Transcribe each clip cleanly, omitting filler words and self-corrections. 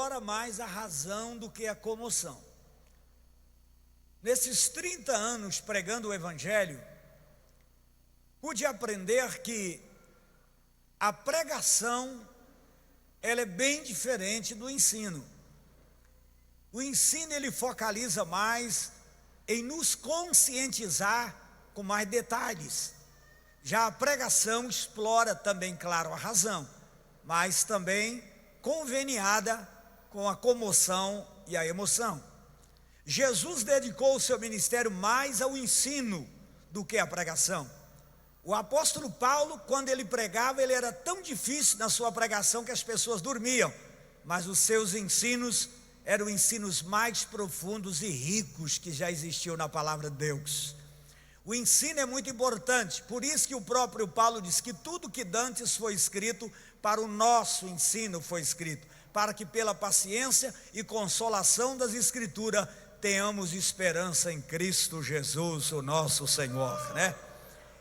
explora mais a razão do que a comoção. Nesses 30 anos pregando o Evangelho, pude aprender que a pregação, ela é bem diferente do ensino. O ensino, ele focaliza mais em nos conscientizar com mais detalhes. Já a pregação explora também, claro, a razão, mas também conveniada com a comoção e a emoção. Jesus dedicou o seu ministério mais ao ensino do que à pregação. O apóstolo Paulo, quando ele pregava, ele era tão difícil na sua pregação que as pessoas dormiam, mas os seus ensinos eram ensinos mais profundos e ricos que já existiam na palavra de Deus. O ensino é muito importante, por isso que o próprio Paulo diz que tudo que dantes foi escrito para o nosso ensino foi escrito, para que pela paciência e consolação das Escrituras tenhamos esperança em Cristo Jesus, o nosso Senhor, né?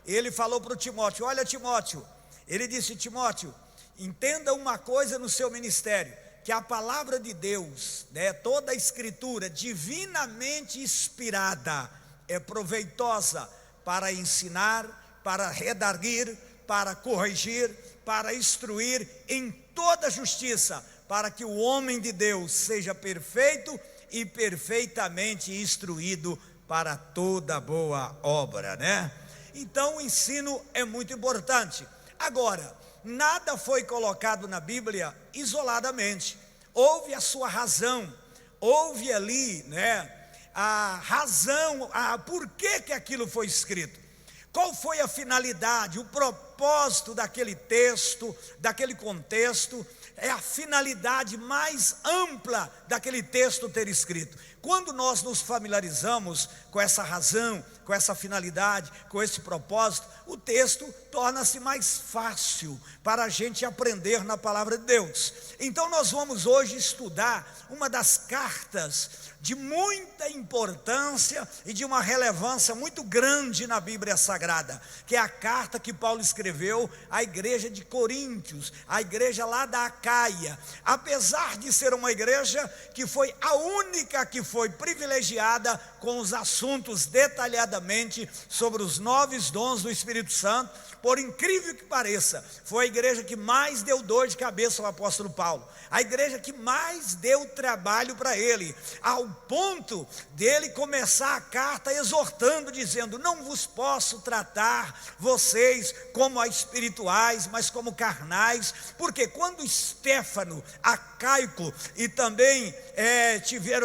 Ele falou para o Timóteo: olha, Timóteo, ele disse: Timóteo, entenda uma coisa no seu ministério, que a palavra de Deus, né, toda a Escritura divinamente inspirada, é proveitosa para ensinar, para redarguir, para corrigir, para instruir em toda justiça, para que o homem de Deus seja perfeito e perfeitamente instruído para toda boa obra, né? Então o ensino é muito importante. Agora, nada foi colocado na Bíblia isoladamente. Houve a sua razão, houve ali, né, a razão, por que aquilo foi escrito. Qual foi a finalidade, o propósito daquele texto, daquele contexto? É a finalidade mais ampla daquele texto ter escrito. Quando nós nos familiarizamos com essa razão, com essa finalidade, com esse propósito, o texto torna-se mais fácil para a gente aprender na palavra de Deus. Então nós vamos hoje estudar uma das cartas de muita importância e de uma relevância muito grande na Bíblia Sagrada, que é a carta que Paulo escreveu à igreja de Coríntios, a igreja lá da Acaia. Apesar de ser uma igreja que foi a única que foi privilegiada com os assuntos detalhadamente sobre os 9 dons do Espírito Santo, por incrível que pareça, foi a igreja que mais deu dor de cabeça ao apóstolo Paulo, a igreja que mais deu trabalho para ele, ao ponto dele começar a carta exortando, dizendo: não vos posso tratar vocês como a espirituais, mas como carnais, porque quando Estéfano, Acaico e também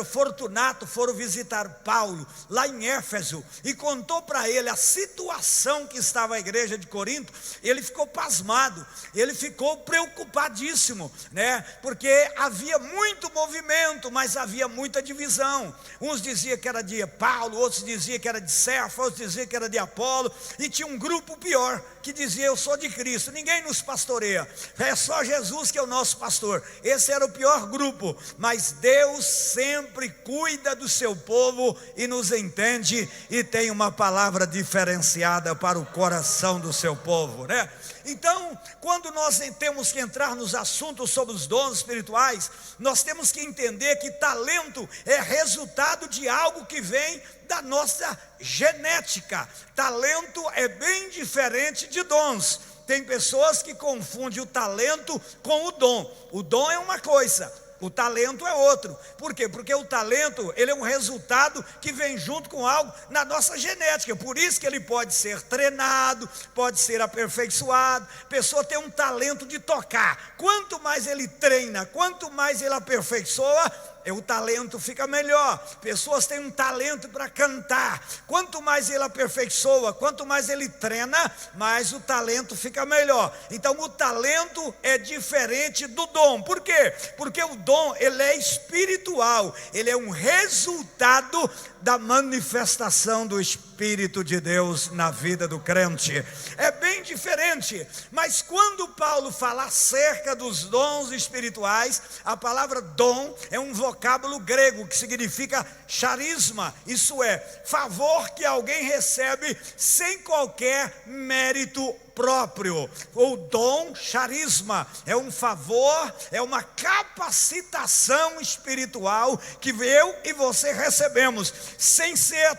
Fortunato foram visitar Paulo lá em Éfeso e contou para ele a situação que estava a igreja de Corinto, ele ficou pasmado, ele ficou preocupadíssimo, né? Porque havia muito movimento, mas havia muita divisão. Uns diziam que era de Paulo, outros diziam que era de Cefas, outros diziam que era de Apolo, e tinha um grupo pior que dizia: eu sou de Cristo, ninguém nos pastoreia, é só Jesus que é o nosso pastor. Esse era o pior grupo, mas Deus sempre cuida do seu povo e nos entende e tem uma palavra diferenciada para o coração do seu povo, né? Então, quando nós temos que entrar nos assuntos sobre os dons espirituais, nós temos que entender que talento é resultado de algo que vem da nossa genética. Talento é bem diferente de dons. Tem pessoas que confundem o talento com o dom. O dom é uma coisa, o talento é outro. Por quê? Porque o talento, ele é um resultado que vem junto com algo na nossa genética. Por isso que ele pode ser treinado, pode ser aperfeiçoado. A pessoa tem um talento de tocar. Quanto mais ele treina, quanto mais ele aperfeiçoa, o talento fica melhor. Pessoas têm um talento para cantar. Quanto mais ele aperfeiçoa, quanto mais ele treina, mais o talento fica melhor. Então o talento é diferente do dom. Por quê? Porque o dom, ele é espiritual. Ele é um resultado da manifestação do Espírito de Deus na vida do crente. É bem diferente. Mas quando Paulo fala acerca dos dons espirituais, a palavra dom é um vocábulo grego que significa charisma, isso é, favor que alguém recebe sem qualquer mérito próprio. O dom, charisma, é um favor, é uma capacitação espiritual que eu e você recebemos, sem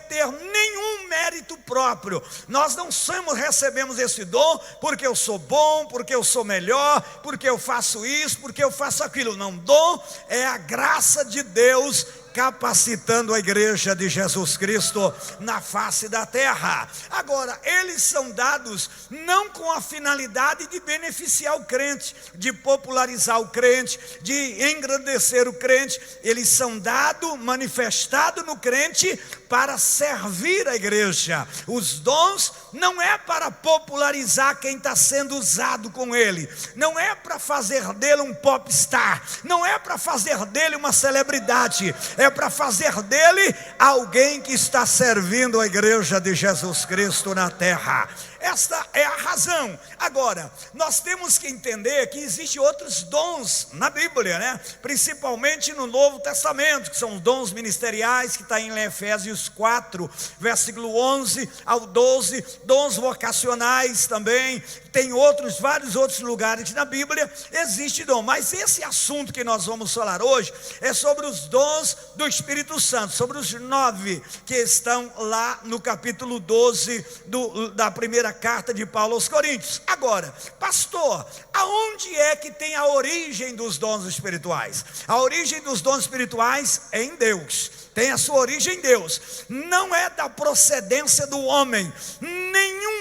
ter nenhum mérito próprio. Nós não recebemos esse dom porque eu sou bom, porque eu sou melhor, porque eu faço isso, porque eu faço aquilo. Não, dom é a graça de Deus capacitando a igreja de Jesus Cristo na face da terra. Agora, eles são dados não com a finalidade de beneficiar o crente, de popularizar o crente, de engrandecer o crente. Eles são dados, manifestados no crente para servir a igreja. Os dons não é para popularizar quem está sendo usado com ele, não é para fazer dele um popstar, não é para fazer dele uma celebridade, é para fazer dele alguém que está servindo a igreja de Jesus Cristo na terra. Esta é a razão. Agora, nós temos que entender que existem outros dons na Bíblia, né? Principalmente no Novo Testamento, que são os dons ministeriais, que está em Efésios 4, versículo 11 ao 12, dons vocacionais também. Tem vários outros lugares na Bíblia existe dom, mas esse assunto que nós vamos falar hoje é sobre os dons do Espírito Santo, sobre os 9 que estão lá no capítulo 12 da primeira carta de Paulo aos Coríntios. Agora, pastor, aonde é que tem a origem dos dons espirituais? A origem dos dons espirituais é em Deus. Tem a sua origem em Deus, não é da procedência do homem, nenhum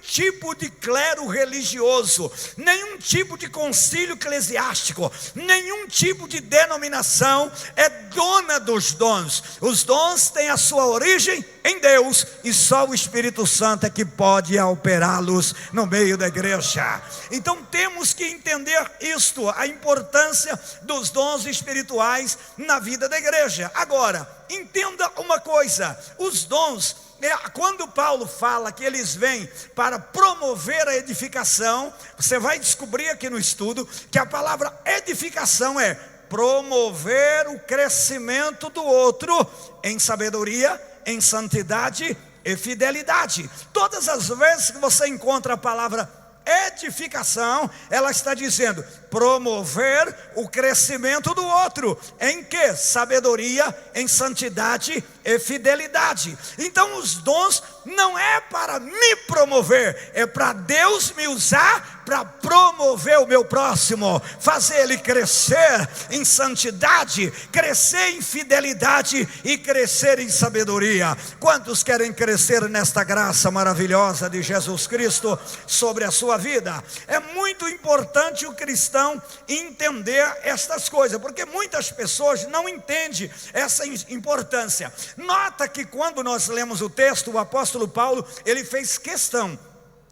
tipo de clero religioso, nenhum tipo de concílio eclesiástico, nenhum tipo de denominação é dona dos dons. Os dons têm a sua origem em Deus, e só o Espírito Santo é que pode operá-los no meio da igreja. Então temos que entender isto, a importância dos dons espirituais na vida da igreja. Agora, entenda uma coisa, os dons, quando Paulo fala que eles vêm para promover a edificação, você vai descobrir aqui no estudo que a palavra edificação é promover o crescimento do outro em sabedoria, em santidade e fidelidade. Todas as vezes que você encontra a palavra edificação, ela está dizendo promover o crescimento do outro. Em que? Sabedoria, em santidade e fidelidade. Então os dons não é para me promover, é para Deus me usar para promover o meu próximo, fazer ele crescer em santidade, crescer em fidelidade e crescer em sabedoria. Quantos querem crescer nesta graça maravilhosa de Jesus Cristo sobre a sua vida? É muito importante o cristão entender estas coisas, porque muitas pessoas não entendem essa importância. Nota que quando nós lemos o texto, o apóstolo Paulo, ele fez questão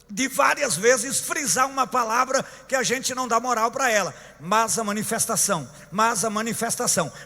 de várias vezes frisar uma palavra que a gente não dá moral para ela, mas a manifestação.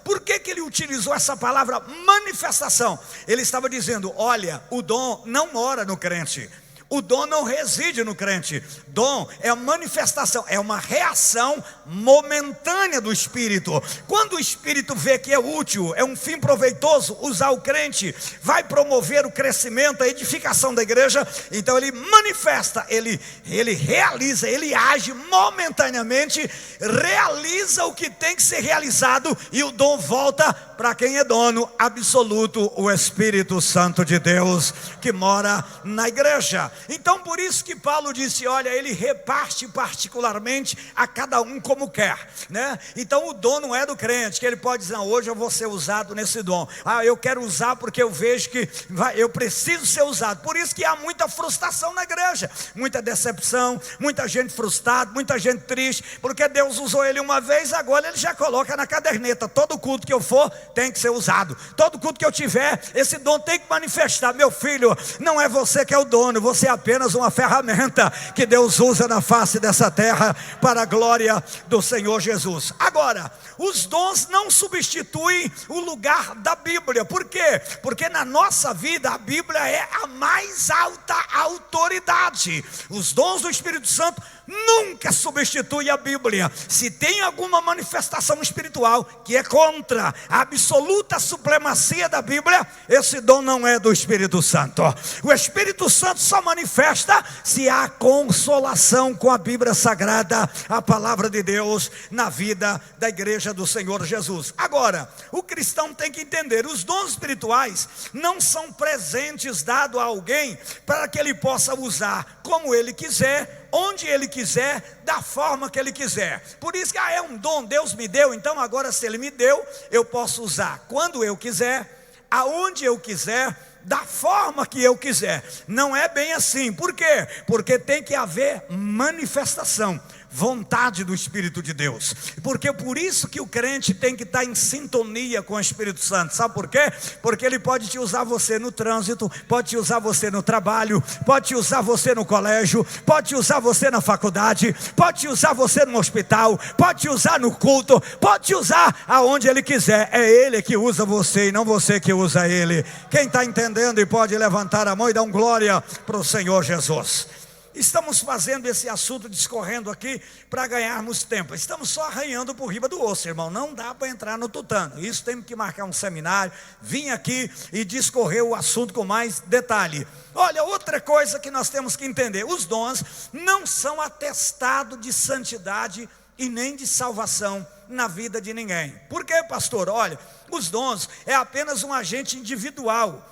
Por que ele utilizou essa palavra manifestação? Ele estava dizendo, olha, o dom não mora no crente, o dom não reside no crente. Dom é a manifestação, é uma reação momentânea do Espírito. Quando o Espírito vê que é útil, é um fim proveitoso usar o crente, vai promover o crescimento, a edificação da igreja, então ele manifesta, ele realiza, ele age momentaneamente, realiza o que tem que ser realizado, e o dom volta para quem é dono absoluto, o Espírito Santo de Deus que mora na igreja. Então por isso que Paulo disse, olha, ele reparte particularmente a cada um como quer, né? Então o dom não é do crente, que ele pode dizer, não, hoje eu vou ser usado nesse dom, eu quero usar porque eu vejo que eu preciso ser usado. Por isso que há muita frustração na igreja, muita decepção, muita gente frustrada, muita gente triste, porque Deus usou ele uma vez, agora ele já coloca na caderneta, todo culto que eu for tem que ser usado, todo culto que eu tiver, esse dom tem que manifestar. Meu filho, não é você que é o dono, você apenas uma ferramenta que Deus usa na face dessa terra para a glória do Senhor Jesus. Agora, os dons não substituem o lugar da Bíblia. Por quê? Porque na nossa vida a Bíblia é a mais alta autoridade. Os dons do Espírito Santo nunca substitui a Bíblia. Se tem alguma manifestação espiritual que é contra a absoluta supremacia da Bíblia, esse dom não é do Espírito Santo. O Espírito Santo só manifesta se há consolação com a Bíblia Sagrada, a palavra de Deus, na vida da igreja do Senhor Jesus. Agora, o cristão tem que entender, os dons espirituais não são presentes dados a alguém para que ele possa usar como ele quiser, onde ele quiser, da forma que ele quiser. Por isso que é um dom, Deus me deu, então agora se ele me deu, eu posso usar quando eu quiser, aonde eu quiser, da forma que eu quiser. Não é bem assim. Por quê? Porque tem que haver manifestação, vontade do Espírito de Deus. Porque por isso que o crente tem que estar em sintonia com o Espírito Santo. Sabe por quê? Porque ele pode te usar você no trânsito, pode te usar você no trabalho, pode te usar você no colégio, pode te usar você na faculdade, pode te usar você no hospital, pode te usar no culto, pode te usar aonde ele quiser. É ele que usa você e não você que usa ele. Quem está entendendo e pode levantar a mão e dar um glória para o Senhor Jesus. Estamos fazendo esse assunto, discorrendo aqui para ganharmos tempo. Estamos só arranhando por riba do osso, irmão. Não dá para entrar no tutano. Isso temos que marcar um seminário, vir aqui e discorrer o assunto com mais detalhe. Olha, outra coisa que nós temos que entender: os dons não são atestado de santidade e nem de salvação na vida de ninguém. Por quê, pastor? Olha, os dons é apenas um agente individual,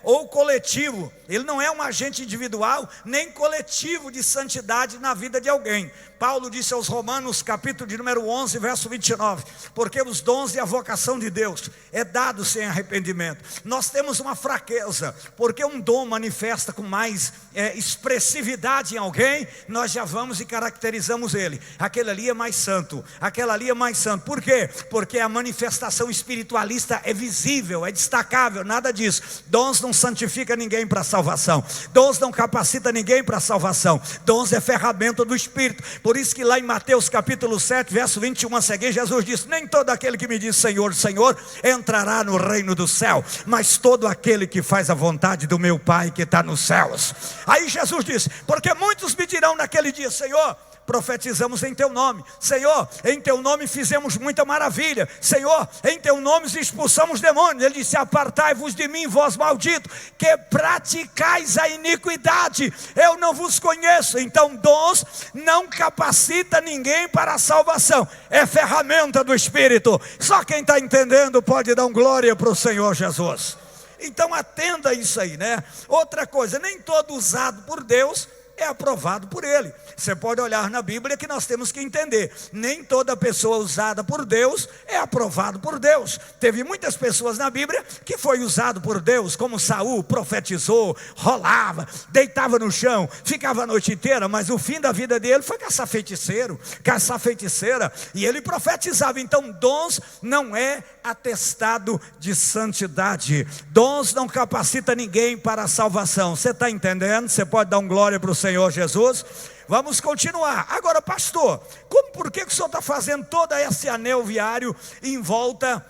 ou coletivo. Ele não é um agente individual nem coletivo de santidade na vida de alguém. Paulo disse aos Romanos, capítulo de número 11, verso 29, porque os dons e a vocação de Deus é dado sem arrependimento. Nós temos uma fraqueza, porque um dom manifesta com mais expressividade em alguém, nós já vamos e caracterizamos ele. Aquele ali é mais santo, aquela ali é mais santo. Por quê? Porque a manifestação espiritualista é visível, é destacável. Nada disso. Dons não santifica ninguém para salvação, dons não capacita ninguém para salvação. Dons é ferramenta do Espírito. Por isso que lá em Mateus capítulo 7, verso 21 a seguir, Jesus disse: nem todo aquele que me diz Senhor, Senhor, entrará no reino do céu, mas todo aquele que faz a vontade do meu Pai que está nos céus. Aí Jesus disse: porque muitos me dirão naquele dia, Senhor, profetizamos em teu nome, Senhor, em teu nome fizemos muita maravilha, Senhor, em teu nome expulsamos demônios. Ele disse: apartai-vos de mim, vós malditos, que praticais a iniquidade, eu não vos conheço. Então dons não capacita ninguém para a salvação, é ferramenta do Espírito. Só quem está entendendo pode dar um glória para o Senhor Jesus. Então atenda isso aí, Outra coisa, nem todo usado por Deus é aprovado por ele. Você pode olhar na Bíblia que nós temos que entender, nem toda pessoa usada por Deus é aprovado por Deus. Teve muitas pessoas na Bíblia que foi usado por Deus, como Saul, profetizou, rolava, deitava no chão, ficava a noite inteira, mas o fim da vida dele foi caçar feiticeiro, caçar feiticeira, e ele profetizava. Então dons não é atestado de santidade, dons não capacita ninguém para a salvação. Você está entendendo? Você pode dar um glória para o Senhor Jesus? Vamos continuar. Agora, pastor, por que o senhor está fazendo todo esse anel viário em volta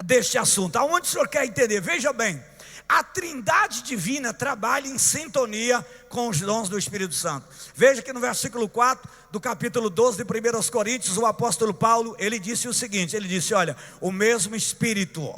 deste assunto? Aonde o senhor quer entender? Veja bem, a Trindade divina trabalha em sintonia com os dons do Espírito Santo. Veja que no versículo 4 do capítulo 12 de 1 Coríntios, o apóstolo Paulo, ele disse o seguinte, ele disse: olha, o mesmo Espírito,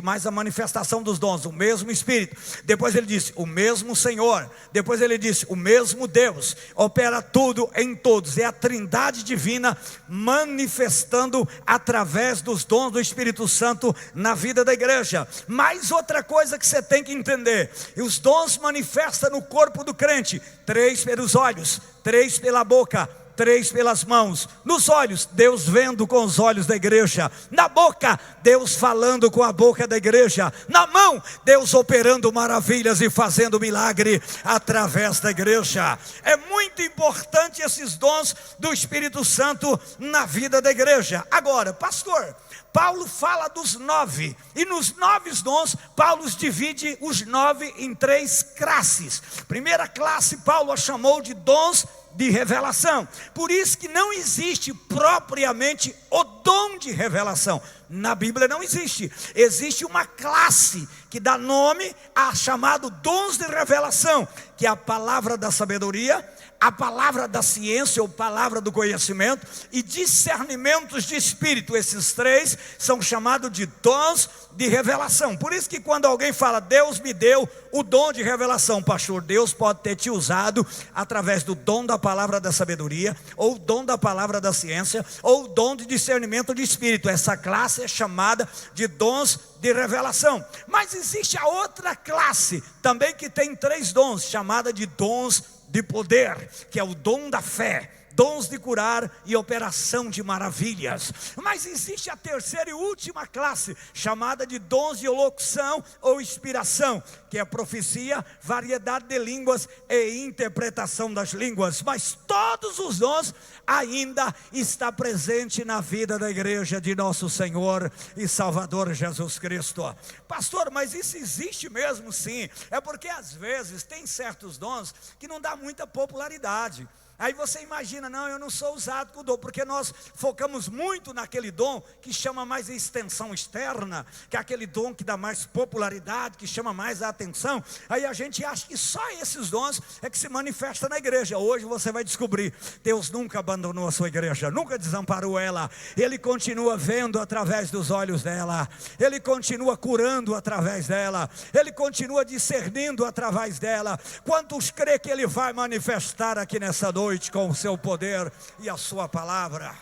mais a manifestação dos dons, o mesmo Espírito. Depois ele disse, o mesmo Senhor. Depois ele disse, o mesmo Deus, opera tudo em todos. É a Trindade divina manifestando através dos dons do Espírito Santo na vida da igreja. Mais outra coisa que você tem que entender: os dons manifestam no corpo do crente, 3 pelos olhos, 3 pela boca, 3 pelas mãos. Nos olhos, Deus vendo com os olhos da igreja. Na boca, Deus falando com a boca da igreja. Na mão, Deus operando maravilhas e fazendo milagre através da igreja. É muito importante esses dons do Espírito Santo na vida da igreja. Agora, pastor, Paulo fala dos 9, e nos 9 dons, Paulo divide os 9 em 3 classes. Primeira classe, Paulo a chamou de dons de revelação. Por isso que não existe propriamente o dom de revelação. Na Bíblia não existe. Existe uma classe que dá nome a chamado dons de revelação, que é a palavra da sabedoria, a palavra da ciência ou palavra do conhecimento e discernimentos de espírito. Esses 3 são chamados de dons de revelação. Por isso que quando alguém fala, Deus me deu o dom de revelação, pastor, Deus pode ter te usado através do dom da palavra da sabedoria, ou o dom da palavra da ciência, ou o dom de discernimento de espírito. Essa classe é chamada de dons de revelação. Mas existe a outra classe também que tem 3 dons, chamada de dons de poder, que é o dom da fé, dons de curar e operação de maravilhas. Mas existe a terceira e última classe, chamada de dons de locução ou inspiração, que é profecia, variedade de línguas e interpretação das línguas. Mas todos os dons ainda está presente na vida da igreja de nosso Senhor e Salvador Jesus Cristo. Pastor, mas isso existe mesmo? Sim. É porque às vezes tem certos dons que não dá muita popularidade. Aí você imagina, não, eu não sou usado com o dom, porque nós focamos muito naquele dom que chama mais extensão externa, que é aquele dom que dá mais popularidade, que chama mais a atenção. Aí a gente acha que só esses dons é que se manifesta na igreja. Hoje você vai descobrir, Deus nunca abandonou a sua igreja, nunca desamparou ela. Ele continua vendo através dos olhos dela, Ele continua curando através dela, Ele continua discernindo através dela. Quantos crê que Ele vai manifestar aqui nessa noite com o seu poder e a sua palavra?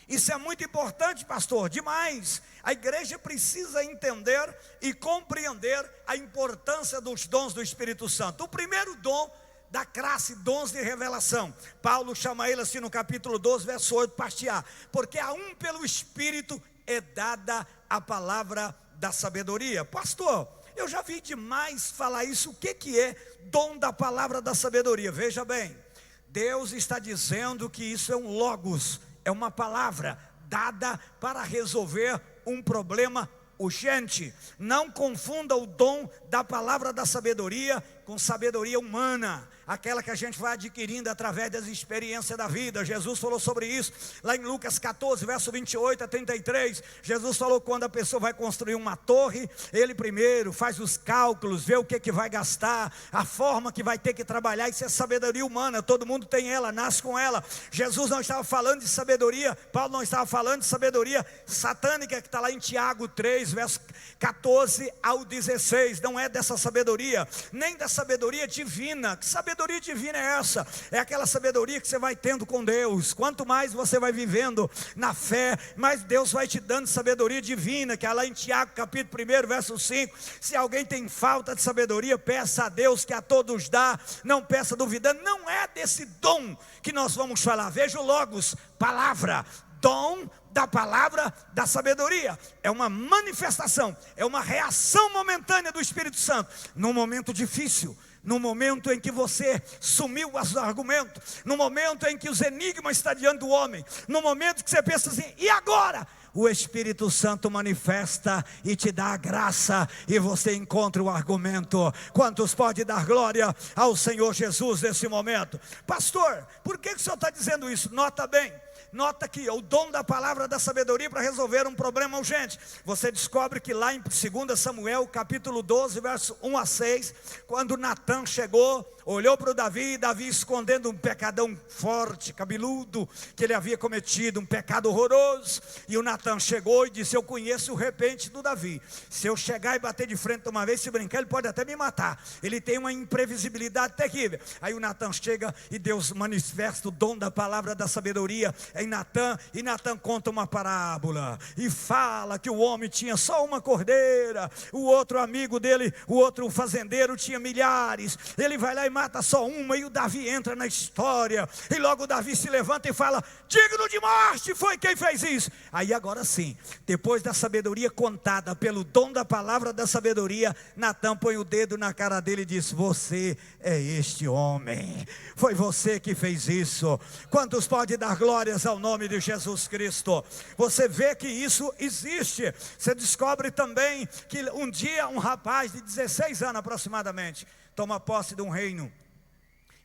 Isso é muito importante, pastor, demais. A igreja precisa entender e compreender a importância dos dons do Espírito Santo. O primeiro dom da classe dons de revelação, Paulo chama ele assim no capítulo 12, verso 8, parte A, porque a um pelo Espírito é dada a palavra da sabedoria. Pastor, eu já vi demais falar isso. O que é dom da palavra da sabedoria? Veja bem, Deus está dizendo que isso é um logos, é uma palavra dada para resolver um problema urgente. Não confunda o dom da palavra da sabedoria com sabedoria humana, aquela que a gente vai adquirindo através das experiências da vida. Jesus falou sobre isso lá em Lucas 14, verso 28 a 33. Jesus falou que quando a pessoa vai construir uma torre, ele primeiro faz os cálculos, vê o que vai gastar, a forma que vai ter que trabalhar. Isso é sabedoria humana, todo mundo tem ela, nasce com ela. Jesus não estava falando de sabedoria, Paulo não estava falando de sabedoria satânica, que está lá em Tiago 3, verso 14 ao 16. Não é dessa sabedoria, nem da sabedoria divina. Que sabedoria divina é essa? É aquela sabedoria que você vai tendo com Deus. Quanto mais você vai vivendo na fé, mais Deus vai te dando sabedoria divina, que é lá em Tiago capítulo 1, verso 5. Se alguém tem falta de sabedoria, peça a Deus, que a todos dá, não peça duvidando. Não é desse dom que nós vamos falar. Veja o logos, palavra, dom da palavra da sabedoria. É uma manifestação, é uma reação momentânea do Espírito Santo num momento difícil, no momento em que você sumiu os argumentos, no momento em que os enigmas estão diante do homem, no momento que você pensa assim, e agora? O Espírito Santo manifesta e te dá a graça, e você encontra o argumento. Quantos podem dar glória ao Senhor Jesus nesse momento? Pastor, por que o senhor está dizendo isso? Nota bem, nota aqui, o dom da palavra da sabedoria para resolver um problema urgente. Você descobre que lá em 2 Samuel, capítulo 12, verso 1 a 6, quando Natã chegou, olhou para o Davi, Davi escondendo um pecadão forte, cabeludo, que ele havia cometido, um pecado horroroso. E o Natã chegou e disse, eu conheço o repente do Davi. Se eu chegar e bater de frente uma vez, se brincar, ele pode até me matar. Ele tem uma imprevisibilidade terrível. Aí o Natã chega e Deus manifesta o dom da palavra da sabedoria em Natã, e Natã conta uma parábola, e fala que o homem tinha só uma cordeira, o outro amigo dele, o outro fazendeiro tinha milhares, ele vai lá e mata só uma, e o Davi entra na história, e logo o Davi se levanta e fala: digno de morte foi quem fez isso. Aí agora sim, depois da sabedoria contada, pelo dom da palavra da sabedoria, Natã põe o dedo na cara dele e diz: você é este homem, foi você que fez isso. Quantos pode dar glórias ao nome de Jesus Cristo? Você vê que isso existe. Você descobre também que um dia um rapaz de 16 anos aproximadamente toma posse de um reino,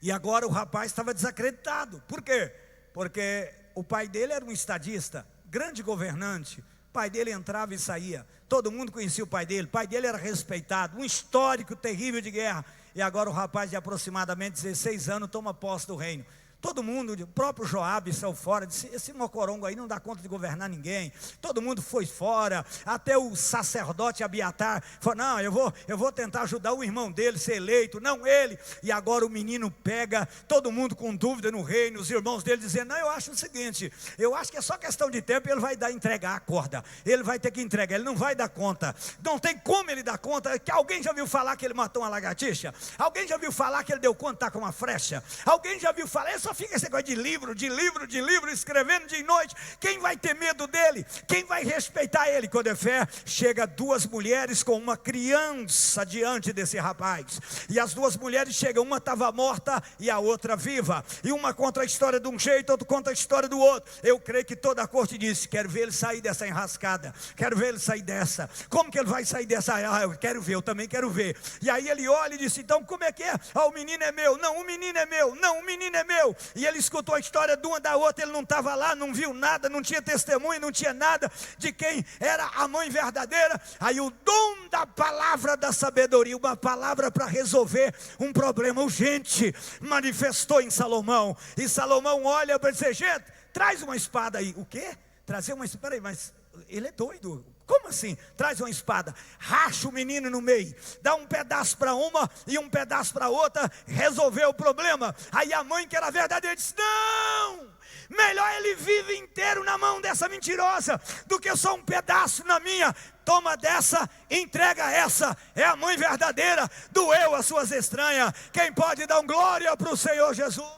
e agora o rapaz estava desacreditado. Por quê? Porque o pai dele era um estadista, grande governante. O pai dele entrava e saía, todo mundo conhecia o pai dele era respeitado, um histórico terrível de guerra. E agora o rapaz de aproximadamente 16 anos toma posse do reino. Todo mundo, o próprio Joabe saiu fora, disse: esse mocorongo aí não dá conta de governar ninguém. Todo mundo foi fora, até o sacerdote Abiatar falou: não, eu vou tentar ajudar o irmão dele a ser eleito, não ele. E agora o menino pega, todo mundo com dúvida no reino, os irmãos dele dizendo: não, eu acho o seguinte, eu acho que é só questão de tempo, ele vai entregar a corda, ele vai ter que entregar, ele não vai dar conta, não tem como ele dar conta. Que alguém já viu falar que ele matou uma lagartixa? Alguém já viu falar que ele deu conta de estar com uma flecha? Alguém já viu falar? Só fica esse negócio de livro, escrevendo dia e noite. Quem vai ter medo dele? Quem vai respeitar ele? Quando é fé, chega duas mulheres com uma criança diante desse rapaz, e as duas mulheres chegam, uma estava morta e a outra viva, e uma conta a história de um jeito, outra conta a história do outro. Eu creio que toda a corte disse: quero ver ele sair dessa enrascada, quero ver ele sair dessa. Como que ele vai sair dessa? Eu quero ver, eu também quero ver. E aí ele olha e disse: então como é que é? O menino é meu. Não, o menino é meu. Não, o menino é meu. E ele escutou a história de uma da outra, ele não estava lá, não viu nada, não tinha testemunho, não tinha nada de quem era a mãe verdadeira. Aí o dom da palavra da sabedoria, uma palavra para resolver um problema urgente, manifestou em Salomão. E Salomão olha para dizer: gente, traz uma espada aí. O quê? Trazer uma espada? Peraí, mas ele é doido. Como assim? Traz uma espada, racha o menino no meio, dá um pedaço para uma e um pedaço para outra, resolveu o problema. Aí a mãe, que era verdadeira, disse: não, melhor ele vive inteiro na mão dessa mentirosa do que só um pedaço na minha. Toma dessa, entrega essa. É a mãe verdadeira, doeu as suas estranhas. Quem pode dar glória para o Senhor Jesus?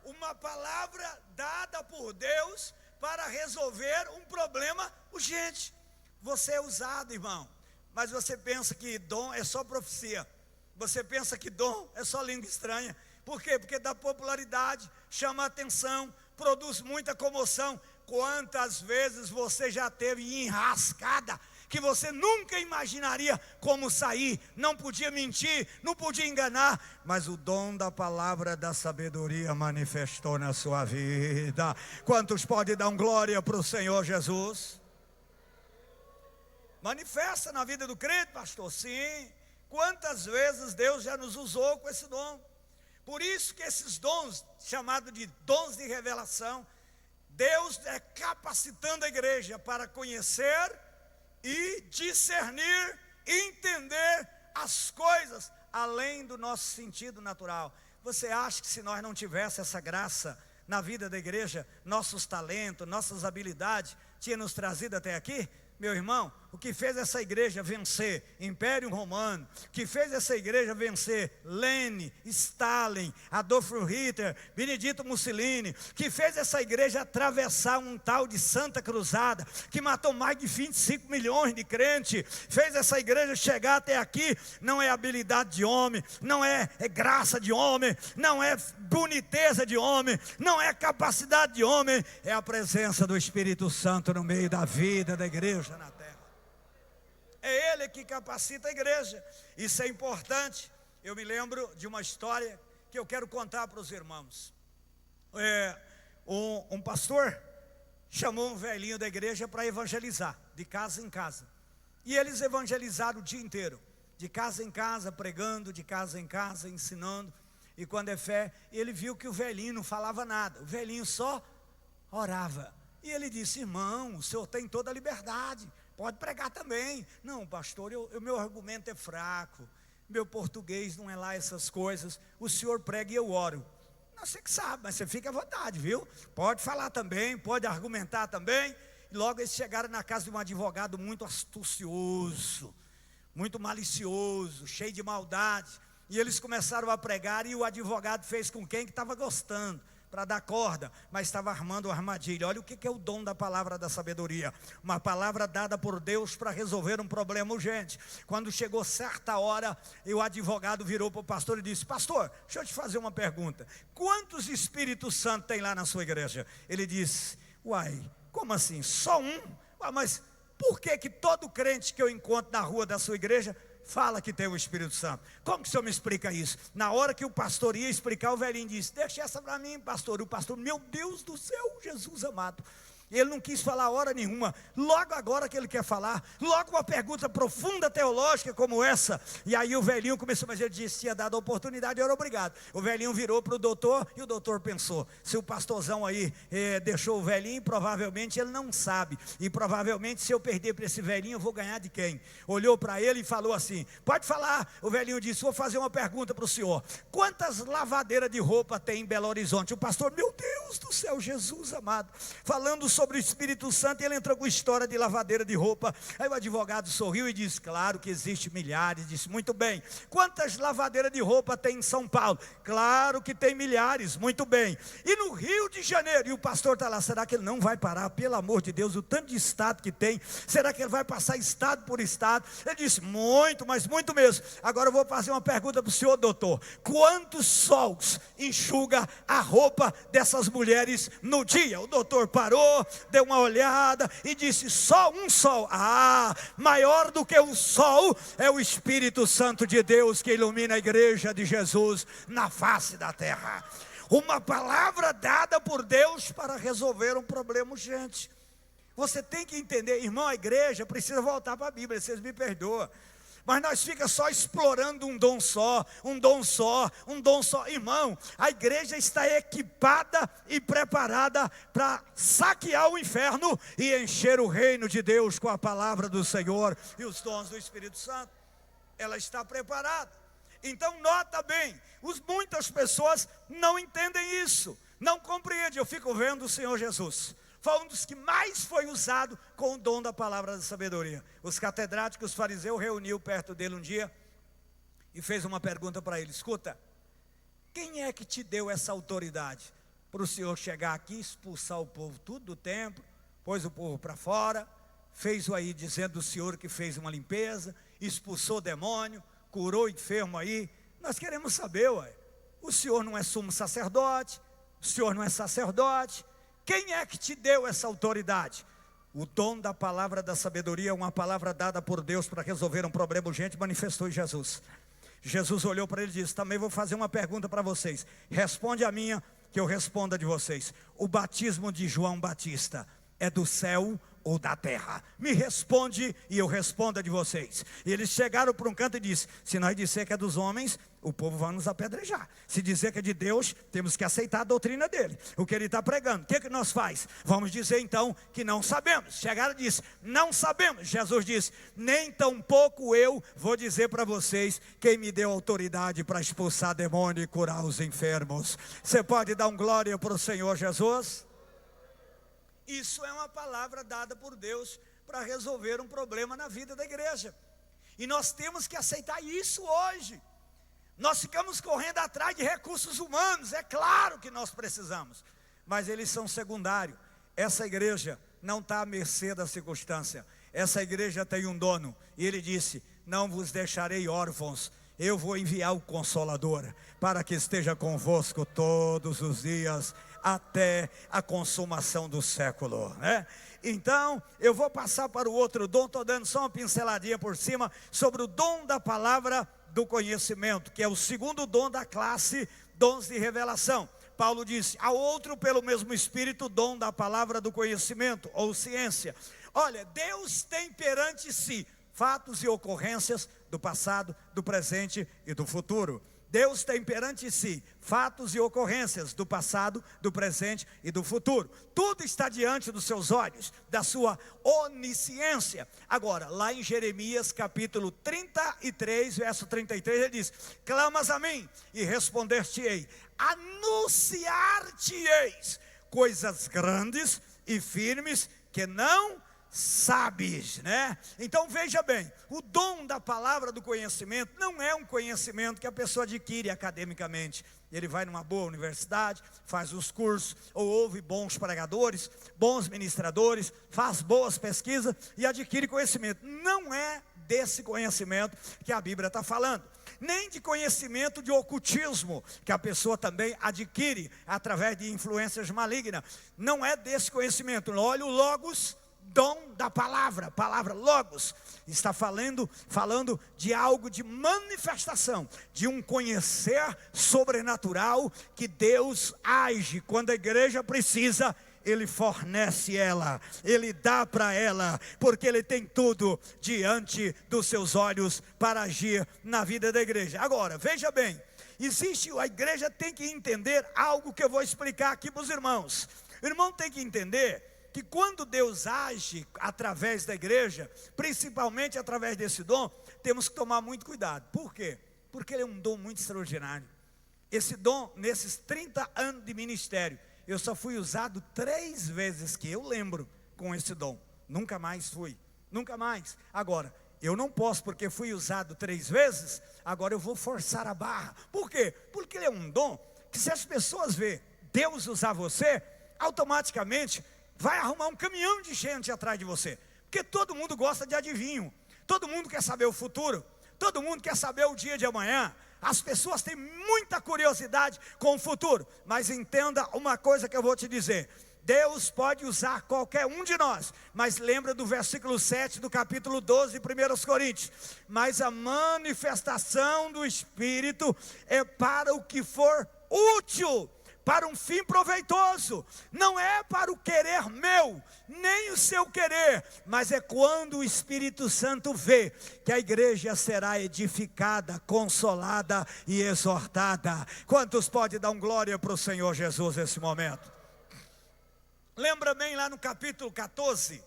Uma palavra dada por Deus para resolver um problema urgente. Você é usado, irmão, mas você pensa que dom é só profecia, você pensa que dom é só língua estranha. Por quê? Porque dá popularidade, chama atenção, produz muita comoção. Quantas vezes você já teve enrascada que você nunca imaginaria como sair, não podia mentir, não podia enganar, mas o dom da palavra da sabedoria manifestou na sua vida. Quantos podem dar glória para o Senhor Jesus? Manifesta na vida do crente, pastor? Sim. Quantas vezes Deus já nos usou com esse dom? Por isso que esses dons, chamados de dons de revelação, Deus é capacitando a igreja para conhecer e discernir, entender as coisas além do nosso sentido natural. Você acha que se nós não tivéssemos essa graça na vida da igreja, nossos talentos, nossas habilidades, tinha nos trazido até aqui? Meu irmão, o que fez essa igreja vencer Império Romano, o que fez essa igreja vencer Lenin, Stalin, Adolf Hitler, Benedito Mussolini, o que fez essa igreja atravessar um tal de Santa Cruzada, que matou mais de 25 milhões de crentes, fez essa igreja chegar até aqui, não é habilidade de homem, não é graça de homem, não é boniteza de homem, não é capacidade de homem, é a presença do Espírito Santo no meio da vida da igreja na terra. É Ele que capacita a igreja. Isso é importante. Eu me lembro de uma história que eu quero contar para os irmãos. Um pastor chamou um velhinho da igreja para evangelizar, de casa em casa. E eles evangelizaram o dia inteiro, de casa em casa, pregando, de casa em casa, ensinando. E quando é fé, ele viu que o velhinho não falava nada, o velhinho só orava. E ele disse: irmão, o senhor tem toda a liberdade, pode pregar também. Não, pastor, o meu argumento é fraco, meu português não é lá essas coisas, o senhor prega e eu oro. Você que sabe, mas você fica à vontade, viu? Pode falar também, pode argumentar também. E logo eles chegaram na casa de um advogado muito astucioso, muito malicioso, cheio de maldade. E eles começaram a pregar e o advogado fez com quem que estava gostando, para dar corda, mas estava armando uma armadilha. Olha o que é o dom da palavra da sabedoria. Uma palavra dada por Deus para resolver um problema urgente. Quando chegou certa hora, o advogado virou para o pastor e disse: pastor, deixa eu te fazer uma pergunta. Quantos Espíritos Santos tem lá na sua igreja? Ele disse: uai, como assim? Só um? Uai, mas por que todo crente que eu encontro na rua da sua igreja fala que tem o Espírito Santo? Como que o senhor me explica isso? Na hora que o pastor ia explicar, o velhinho disse: deixa essa para mim, pastor. O pastor: meu Deus do céu, Jesus amado. Ele não quis falar hora nenhuma. Logo agora que ele quer falar, logo uma pergunta profunda teológica como essa. E aí o velhinho começou, mas ele disse: tinha dado a oportunidade, eu era obrigado. O velhinho virou para o doutor e o doutor pensou: se o pastorzão aí deixou o velhinho, provavelmente ele não sabe. E provavelmente se eu perder para esse velhinho, eu vou ganhar de quem? Olhou para ele e falou assim: pode falar. O velhinho disse: vou fazer uma pergunta para o senhor. Quantas lavadeiras de roupa tem em Belo Horizonte? O pastor: meu Deus do céu, Jesus amado. Falando sobre o Espírito Santo, e ele entrou com história de lavadeira de roupa. Aí o advogado sorriu e disse: claro que existe milhares. Disse: muito bem. Quantas lavadeiras de roupa tem em São Paulo? Claro que tem milhares. Muito bem. E no Rio de Janeiro? E o pastor está lá: será que ele não vai parar? Pelo amor de Deus, o tanto de estado que tem, será que ele vai passar estado por estado? Ele disse: muito, mas muito mesmo. Agora eu vou fazer uma pergunta para o senhor, doutor: quantos sols enxuga a roupa dessas mulheres no dia? O doutor parou, deu uma olhada e disse: só um sol. Ah, maior do que o sol é o Espírito Santo de Deus que ilumina a igreja de Jesus na face da terra. Uma palavra dada por Deus para resolver um problema urgente. Você tem que entender, irmão, a igreja precisa voltar para a Bíblia, vocês me perdoam. Mas nós ficamos só explorando um dom só, um dom só, um dom só. Irmão, a igreja está equipada e preparada para saquear o inferno e encher o reino de Deus com a palavra do Senhor e os dons do Espírito Santo. Ela está preparada. Então nota bem, muitas pessoas não entendem isso, não compreendem. Eu fico vendo o Senhor Jesus. Foi um dos que mais foi usado com o dom da palavra da sabedoria. Os catedráticos, os fariseus, reuniu perto dele um dia e fez uma pergunta para ele: escuta, quem é que te deu essa autoridade para o senhor chegar aqui, expulsar o povo tudo do templo, pôs o povo para fora, fez o aí dizendo do senhor que fez uma limpeza, expulsou o demônio, curou o enfermo aí? Nós queremos saber, ué. O senhor não é sumo sacerdote, o senhor não é sacerdote. Quem é que te deu essa autoridade? O dom da palavra da sabedoria é uma palavra dada por Deus para resolver um problema urgente, manifestou em Jesus. Jesus olhou para ele e disse: também vou fazer uma pergunta para vocês. Responde a minha, que eu responda de vocês. O batismo de João Batista é do céu ou da terra? Me responde e eu respondo a de vocês. E eles chegaram para um canto e disse: se nós disser que é dos homens, o povo vai nos apedrejar. Se dizer que é de Deus, temos que aceitar a doutrina dele, o que ele está pregando. O que nós faz? Vamos dizer então que não sabemos. Chegaram e disse: não sabemos. Jesus disse: nem tampouco eu vou dizer para vocês quem me deu autoridade para expulsar demônio e curar os enfermos. Você pode dar um glória para o Senhor Jesus? Isso é uma palavra dada por Deus para resolver um problema na vida da igreja. E nós temos que aceitar isso hoje. Nós ficamos correndo atrás de recursos humanos, é claro que nós precisamos, mas eles são secundários. Essa igreja não está à mercê da circunstância. Essa igreja tem um dono, e ele disse: não vos deixarei órfãos, eu vou enviar o Consolador, para que esteja convosco todos os dias, até a consumação do século, né? Então, eu vou passar para o outro dom. Estou dando só uma pinceladinha por cima sobre o dom da palavra do conhecimento, que é o segundo dom da classe, dons de revelação. Paulo disse: a outro pelo mesmo Espírito, dom da palavra do conhecimento, ou ciência. Olha, Deus tem perante si fatos e ocorrências do passado, do presente e do futuro. Deus tem perante si fatos e ocorrências do passado, do presente e do futuro. Tudo está diante dos seus olhos, da sua onisciência. Agora, lá em Jeremias capítulo 33, verso 33, ele diz: clamas a mim e responder-te-ei, anunciar-te-eis coisas grandes e firmes que não sabes, né? Então veja bem, o dom da palavra do conhecimento não é um conhecimento que a pessoa adquire academicamente. Ele vai numa boa universidade, faz os cursos, ou ouve bons pregadores, bons ministradores, faz boas pesquisas e adquire conhecimento. Não é desse conhecimento que a Bíblia está falando, nem de conhecimento de ocultismo, que a pessoa também adquire através de influências malignas. Não é desse conhecimento. Olha o logos, dom da palavra logos, está falando de algo de manifestação, de um conhecer sobrenatural, que Deus age quando a igreja precisa. Ele fornece ela, Ele dá para ela, porque Ele tem tudo diante dos seus olhos para agir na vida da igreja. Agora, veja bem, a igreja tem que entender algo que eu vou explicar aqui para os irmãos. O irmão tem que entender que quando Deus age através da igreja, principalmente através desse dom, temos que tomar muito cuidado. Por quê? Porque ele é um dom muito extraordinário. Esse dom, nesses 30 anos de ministério, eu só fui usado 3 vezes que eu lembro com esse dom. Nunca mais fui, nunca mais. Agora, eu não posso, porque fui usado 3 vezes, agora eu vou forçar a barra. Por quê? Porque ele é um dom que, se as pessoas verem Deus usar você, automaticamente vai arrumar um caminhão de gente atrás de você. Porque todo mundo gosta de adivinho, todo mundo quer saber o futuro, todo mundo quer saber o dia de amanhã. As pessoas têm muita curiosidade com o futuro. Mas entenda uma coisa que eu vou te dizer: Deus pode usar qualquer um de nós. Mas lembra do versículo 7 do capítulo 12 de 1 Coríntios: mas a manifestação do Espírito é para o que for útil, para um fim proveitoso. Não é para o querer meu, nem o seu querer, mas é quando o Espírito Santo vê que a igreja será edificada, consolada e exortada. Quantos podem dar glória para o Senhor Jesus nesse momento? Lembra bem lá no capítulo 14,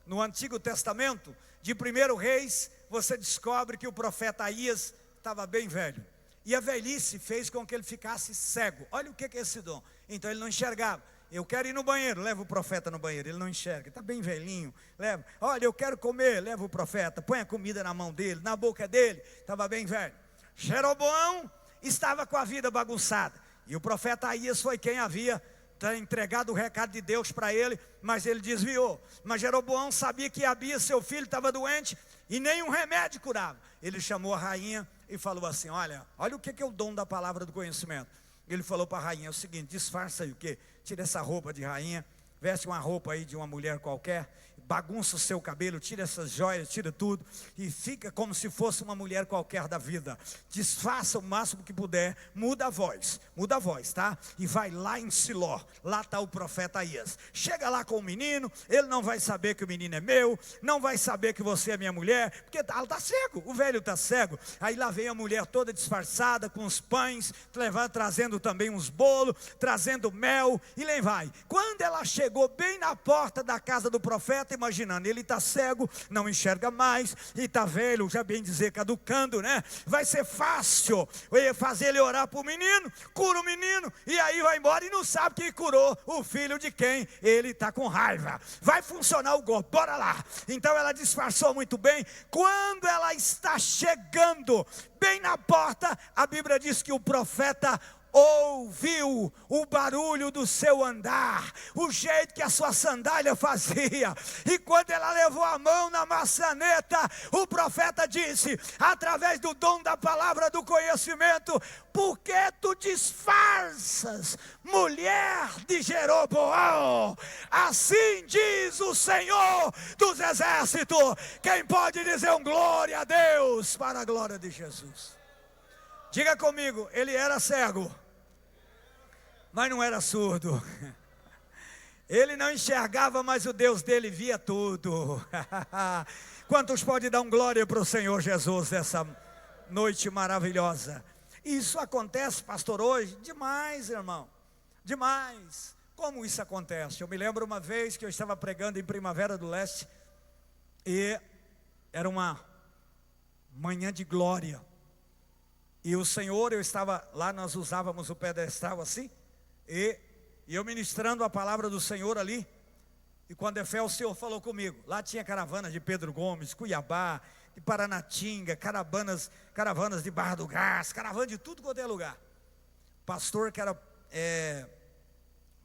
no Antigo Testamento, de 1 Reis, você descobre que o profeta Aías estava bem velho. E a velhice fez com que ele ficasse cego. Olha o que é esse dom. Então ele não enxergava. Eu quero ir no banheiro, leva o profeta no banheiro. Ele não enxerga, está bem velhinho, leva. Olha, eu quero comer, leva o profeta. Põe a comida na mão dele, na boca dele. Estava bem velho. Jeroboão estava com a vida bagunçada. E o profeta Aías foi quem havia entregado o recado de Deus para ele, mas ele desviou. Mas Jeroboão sabia que Abias, seu filho, estava doente e nenhum remédio curava. Ele chamou a rainha e falou assim: olha o que é o dom da palavra do conhecimento. Ele falou para a rainha o seguinte: disfarça aí o quê? Tira essa roupa de rainha, veste uma roupa aí de uma mulher qualquer, bagunça o seu cabelo, tira essas joias, tira tudo e fica como se fosse uma mulher qualquer da vida. Disfarça o máximo que puder, muda a voz, tá? E vai lá em Siló, lá está o profeta Aías. Chega lá com o menino, ele não vai saber que o menino é meu, não vai saber que você é minha mulher, porque ela está cego, o velho está cego. Aí lá vem a mulher toda disfarçada, com os pães, trazendo também uns bolos, trazendo mel, e lá vai. Quando ela chegou bem na porta da casa do profeta, imaginando, ele está cego, não enxerga mais, e está velho, já bem dizer, caducando, né? Vai ser fácil fazer ele orar para o menino, cura o menino, e aí vai embora e não sabe que curou o filho de quem ele está com raiva. Vai funcionar o golpe, bora lá. Então ela disfarçou muito bem. Quando ela está chegando bem na porta, a Bíblia diz que o profeta ouviu o barulho do seu andar, o jeito que a sua sandália fazia, e quando ela levou a mão na maçaneta, o profeta disse, através do dom da palavra do conhecimento: por que tu disfarças, mulher de Jeroboão? Assim diz o Senhor dos exércitos. Quem pode dizer um glória a Deus, para a glória de Jesus? Diga comigo: ele era cego, mas não era surdo. Ele não enxergava, mas o Deus dele via tudo. Quantos podem dar glória para o Senhor Jesus noite maravilhosa. Isso acontece, pastor, hoje? Demais, irmão, demais. Como isso acontece? Eu me lembro uma vez que eu estava pregando em Primavera do Leste, e era uma manhã de glória, e o Senhor, eu estava lá, nós usávamos o pedestal assim, e eu ministrando a palavra do Senhor ali, e quando é fé, o Senhor falou comigo. Lá tinha caravanas de Pedro Gomes, Cuiabá, de Paranatinga, caravanas de Barra do Gás, caravana de tudo quanto é lugar. Pastor que era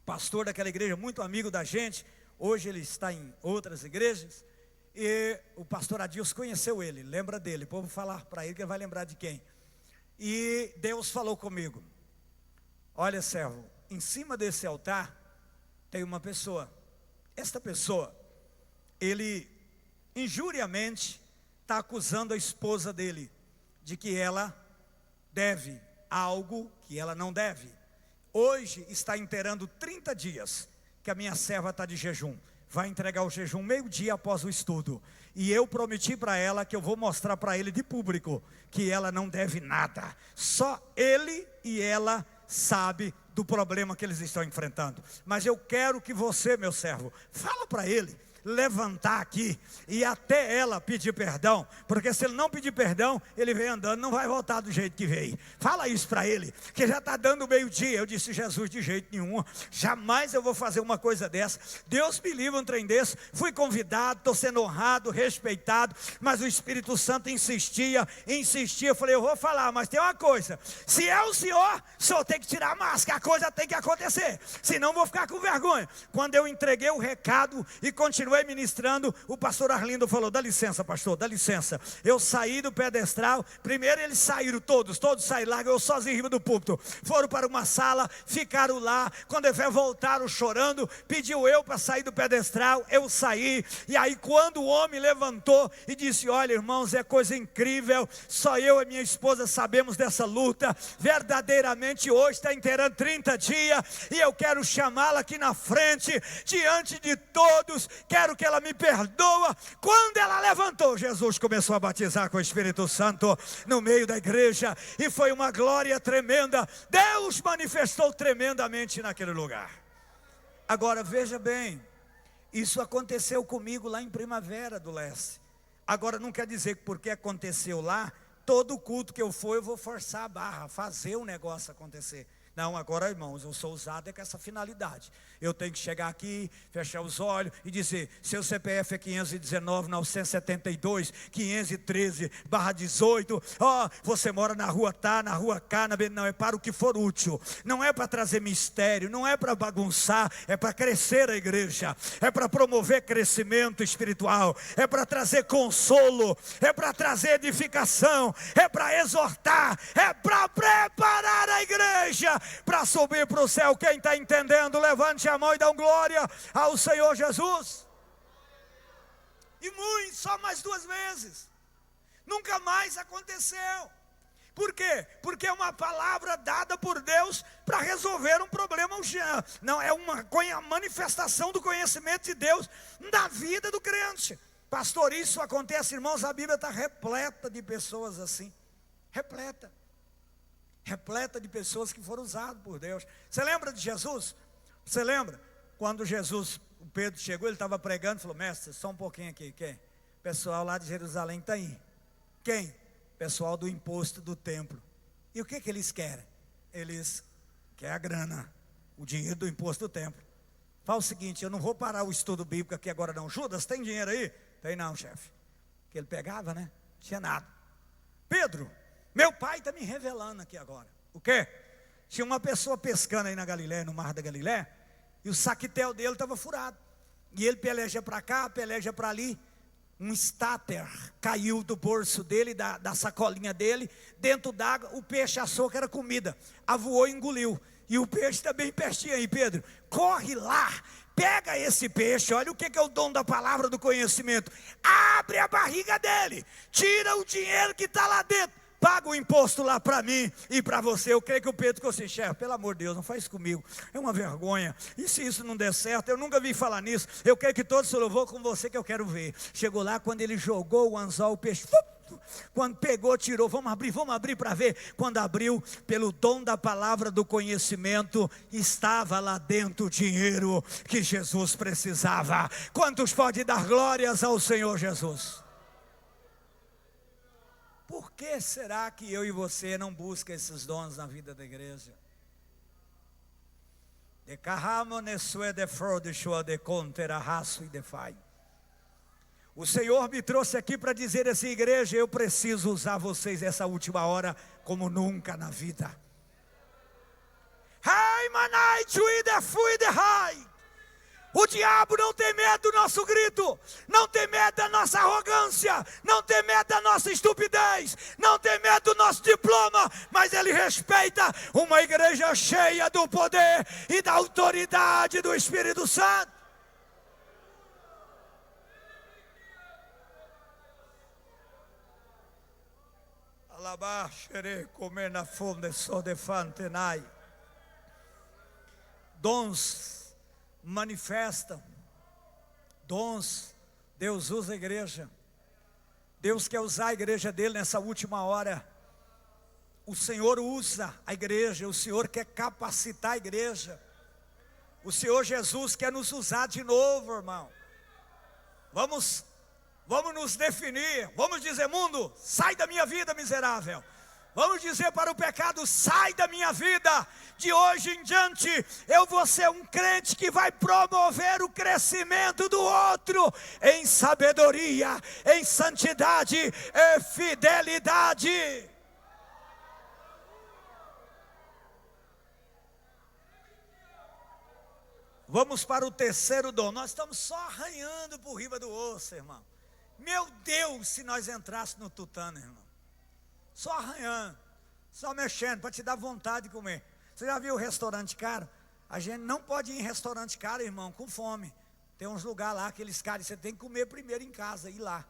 pastor daquela igreja, muito amigo da gente, hoje ele está em outras igrejas, e o pastor Adilson conheceu ele, lembra dele, o povo falar para ele que ele vai lembrar de quem. E Deus falou comigo: olha, servo, em cima desse altar tem uma pessoa. Esta pessoa, ele injuriamente está acusando a esposa dele de que ela deve algo que ela não deve. Hoje está inteirando 30 dias que a minha serva está de jejum. Vai entregar o jejum meio-dia após o estudo. E eu prometi para ela que eu vou mostrar para ele de público que ela não deve nada. Só ele e ela sabe do problema que eles estão enfrentando. Mas eu quero que você, meu servo, fala para ele levantar aqui e até ela pedir perdão, porque se ele não pedir perdão, ele vem andando, não vai voltar do jeito que veio. Fala isso para ele, que já está dando meio-dia. Eu disse: Jesus, de jeito nenhum, jamais eu vou fazer uma coisa dessa. Deus me livre um trem desse. Fui convidado, estou sendo honrado, respeitado, mas o Espírito Santo insistia. Eu falei: eu vou falar, mas tem uma coisa, se é o senhor tem que tirar a máscara, a coisa tem que acontecer, senão vou ficar com vergonha. Quando eu entreguei o recado e continuei ministrando, o pastor Arlindo falou: dá licença, pastor, dá licença. Eu saí do pedestal, primeiro eles saíram, todos saíram lá, eu sozinho em cima do púlpito, foram para uma sala, ficaram lá. Quando voltaram chorando, pediu eu para sair do pedestal, eu saí. E aí quando o homem levantou e disse: olha, irmãos, é coisa incrível, só eu e minha esposa sabemos dessa luta, verdadeiramente hoje está inteirando 30 dias, e eu quero chamá-la aqui na frente, diante de todos, quero que ela me perdoa. Quando ela levantou, Jesus começou a batizar com o Espírito Santo no meio da igreja, e foi uma glória tremenda. Deus manifestou tremendamente naquele lugar. Agora veja bem, isso aconteceu comigo lá em Primavera do Leste. Agora não quer dizer que porque aconteceu lá, todo culto que eu for eu vou forçar a barra, fazer o negócio acontecer. Não, agora, irmãos, eu sou usado com essa finalidade. Eu tenho que chegar aqui, fechar os olhos e dizer: seu CPF é 519-972, 513/18. Você mora na rua tá, na rua cá, não, é para o que for útil. Não é para trazer mistério, não é para bagunçar, é para crescer a igreja, é para promover crescimento espiritual, é para trazer consolo, é para trazer edificação, é para exortar, é para preparar a igreja para subir para o céu. Quem está entendendo, levante a mão e dá glória ao Senhor Jesus. E muito, só mais 2 vezes, nunca mais aconteceu. Por quê? Porque é uma palavra dada por Deus para resolver um problema. Não, é uma manifestação do conhecimento de Deus na vida do crente. Pastor, isso acontece, irmãos, a Bíblia está repleta de pessoas assim, repleta de pessoas que foram usadas por Deus. Você lembra de Jesus? Você lembra? Quando Jesus, o Pedro chegou, ele estava pregando, falou: mestre, só um pouquinho aqui, quem? Pessoal lá de Jerusalém está aí. Quem? Pessoal do imposto do templo. E o que eles querem? Eles querem a grana, o dinheiro do imposto do templo. Fala o seguinte: eu não vou parar o estudo bíblico aqui agora não. Judas, tem dinheiro aí? Tem não, chefe. Que ele pegava, né? Não tinha nada. Pedro, meu pai está me revelando aqui agora. O quê? Tinha uma pessoa pescando aí na Galiléia, no mar da Galiléia, e o saquetel dele estava furado. E ele peleja para cá, peleja para ali. Um estáter caiu do bolso dele, da sacolinha dele, dentro d'água. O peixe achou que era comida, avoou e engoliu. E o peixe está bem pertinho aí, Pedro. Corre lá, pega esse peixe. Olha o que é o dom da palavra do conhecimento. Abre a barriga dele, tira o dinheiro que está lá dentro. paga o imposto lá para mim e para você. Eu creio que o Pedro ficou assim: chefe, pelo amor de Deus, não faz isso comigo, é uma vergonha. E se isso não der certo? Eu nunca vi falar nisso. Eu creio que todos se louvou com você, que eu quero ver. Chegou lá, quando ele jogou o anzol, o peixe, quando pegou, tirou, vamos abrir para ver. Quando abriu, pelo dom da palavra do conhecimento, estava lá dentro o dinheiro que Jesus precisava. Quantos podem dar glórias ao Senhor Jesus? Por que será que eu e você não buscam esses dons na vida da igreja? O Senhor me trouxe aqui para dizer assim: igreja, eu preciso usar vocês essa última hora como nunca na vida. O diabo não tem medo do nosso grito, não tem medo da nossa arrogância, não tem medo da nossa estupidez, não tem medo do nosso diploma, mas ele respeita uma igreja cheia do poder e da autoridade do Espírito Santo. Dons manifestam, dons, Deus usa a igreja. Deus quer usar a igreja dele nessa última hora. O Senhor usa a igreja, o Senhor quer capacitar a igreja. O Senhor Jesus quer nos usar de novo, irmão. Vamos nos definir, vamos dizer: mundo, sai da minha vida, miserável. Vamos dizer para o pecado: sai da minha vida. De hoje em diante, eu vou ser um crente que vai promover o crescimento do outro em sabedoria, em santidade e fidelidade. Vamos para o terceiro dom. Nós estamos só arranhando por riba do osso, irmão. Meu Deus, se nós entrássemos no tutano, irmão. Só arranhando, só mexendo, para te dar vontade de comer. Você já viu o restaurante caro? A gente não pode ir em restaurante caro, irmão, com fome. Tem uns lugares lá, aqueles caras, você tem que comer primeiro em casa, ir lá.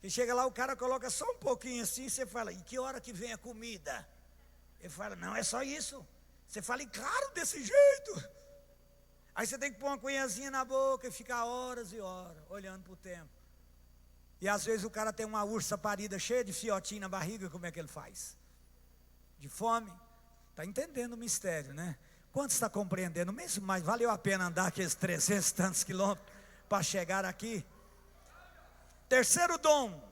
E chega lá, o cara coloca só um pouquinho assim, você fala: e que hora que vem a comida? Ele fala: não, é só isso. Você fala: e caro desse jeito? Aí você tem que pôr uma cunhazinha na boca e ficar horas e horas, olhando para o tempo. E às vezes o cara tem uma ursa parida cheia de fiotinho na barriga, como é que ele faz? De fome. Está entendendo o mistério, né? Quanto está compreendendo mesmo? Mas valeu a pena andar aqueles 300 e tantos quilômetros para chegar aqui. Terceiro dom,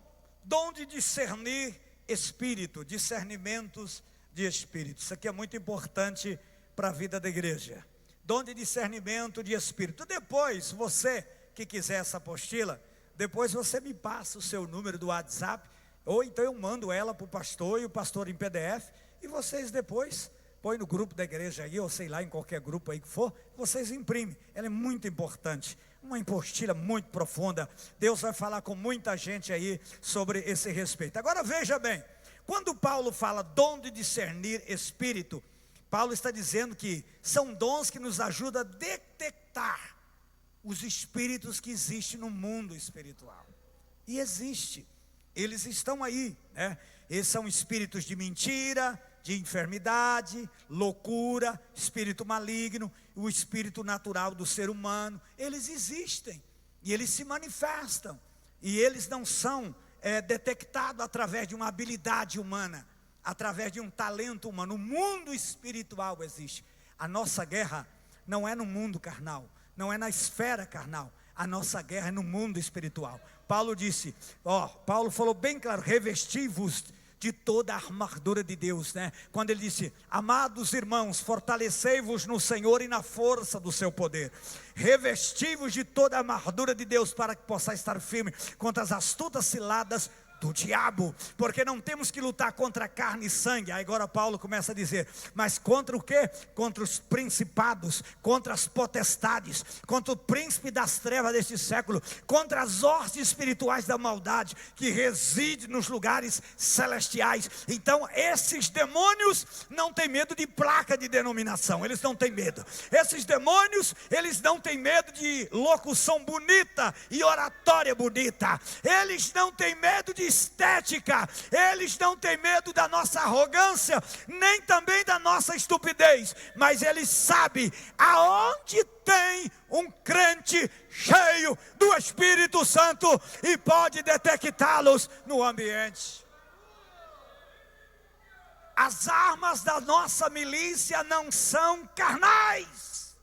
dom de discernir espírito, discernimentos de espírito. Isso aqui é muito importante para a vida da igreja. Dom de discernimento de espírito. Depois, você que quiser essa apostila, depois você me passa o seu número do WhatsApp, ou então eu mando ela para o pastor e o pastor em PDF, e vocês depois põem no grupo da igreja aí, ou sei lá, em qualquer grupo aí que for, vocês imprimem. Ela é muito importante, uma apostila muito profunda. Deus vai falar com muita gente aí sobre esse respeito. Agora veja bem, quando Paulo fala dom de discernir espírito, Paulo está dizendo que são dons que nos ajudam a detectar os espíritos que existem no mundo espiritual. E existe, eles estão aí, né? Eles são espíritos de mentira, de enfermidade, loucura, espírito maligno, o espírito natural do ser humano. Eles existem e eles se manifestam, e eles não são detectados através de uma habilidade humana, através de um talento humano. O mundo espiritual existe. A nossa guerra não é no mundo carnal, não é na esfera carnal. A nossa guerra é no mundo espiritual. Paulo disse, Paulo falou bem claro: revesti-vos de toda a armadura de Deus, né? Quando ele disse: amados irmãos, fortalecei-vos no Senhor e na força do seu poder. Revesti-vos de toda a armadura de Deus, para que possais estar firme contra as astutas ciladas do diabo, porque não temos que lutar contra carne e sangue. Aí agora Paulo começa a dizer: mas contra o quê? Contra os principados, contra as potestades, contra o príncipe das trevas deste século, contra as hostes espirituais da maldade que reside nos lugares celestiais. Então esses demônios não têm medo de placa de denominação, eles não têm medo. Esses demônios, eles não têm medo de locução bonita e oratória bonita. Eles não têm medo de estética. Eles não têm medo da nossa arrogância, nem também da nossa estupidez, mas eles sabem aonde tem um crente cheio do Espírito Santo e pode detectá-los no ambiente. As armas da nossa milícia não são carnais.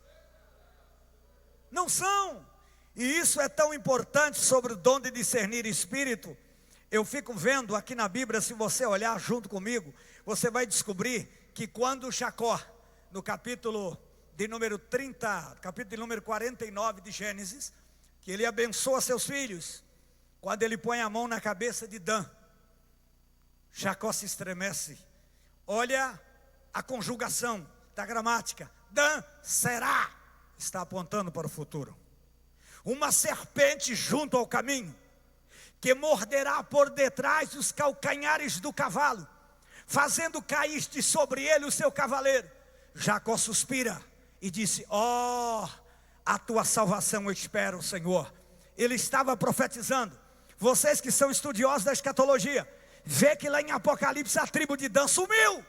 Não são. E isso é tão importante sobre o dom de discernir espírito. Eu fico vendo aqui na Bíblia, se você olhar junto comigo, você vai descobrir que quando Jacó, no capítulo de número 30, capítulo de número 49 de Gênesis, que ele abençoa seus filhos, quando ele põe a mão na cabeça de Dan, Jacó se estremece. Olha a conjugação da gramática. Dan será, está apontando para o futuro. Uma serpente junto ao caminho, que morderá por detrás os calcanhares do cavalo, fazendo cair de sobre ele o seu cavaleiro. Jacó suspira e disse: ó, a tua salvação eu espero, Senhor. Ele estava profetizando. Vocês que são estudiosos da escatologia, vê que lá em Apocalipse a tribo de Dan sumiu,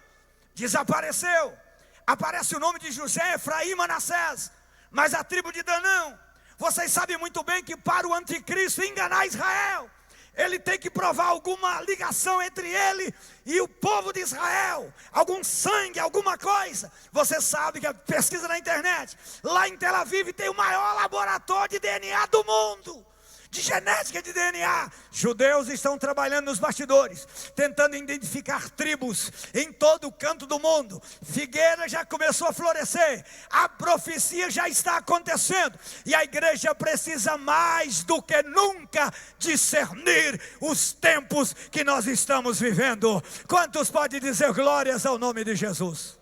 desapareceu. Aparece o nome de José, Efraim, Manassés, mas a tribo de Dan não. Vocês sabem muito bem que para o anticristo enganar Israel, ele tem que provar alguma ligação entre ele e o povo de Israel, algum sangue, alguma coisa. Você sabe que pesquisa na internet, lá em Tel Aviv tem o maior laboratório de DNA do mundo, de genética de DNA. Judeus estão trabalhando nos bastidores, tentando identificar tribos em todo o canto do mundo. Figueira já começou a florescer, a profecia já está acontecendo, e a igreja precisa mais do que nunca discernir os tempos que nós estamos vivendo. Quantos podem dizer glórias ao nome de Jesus?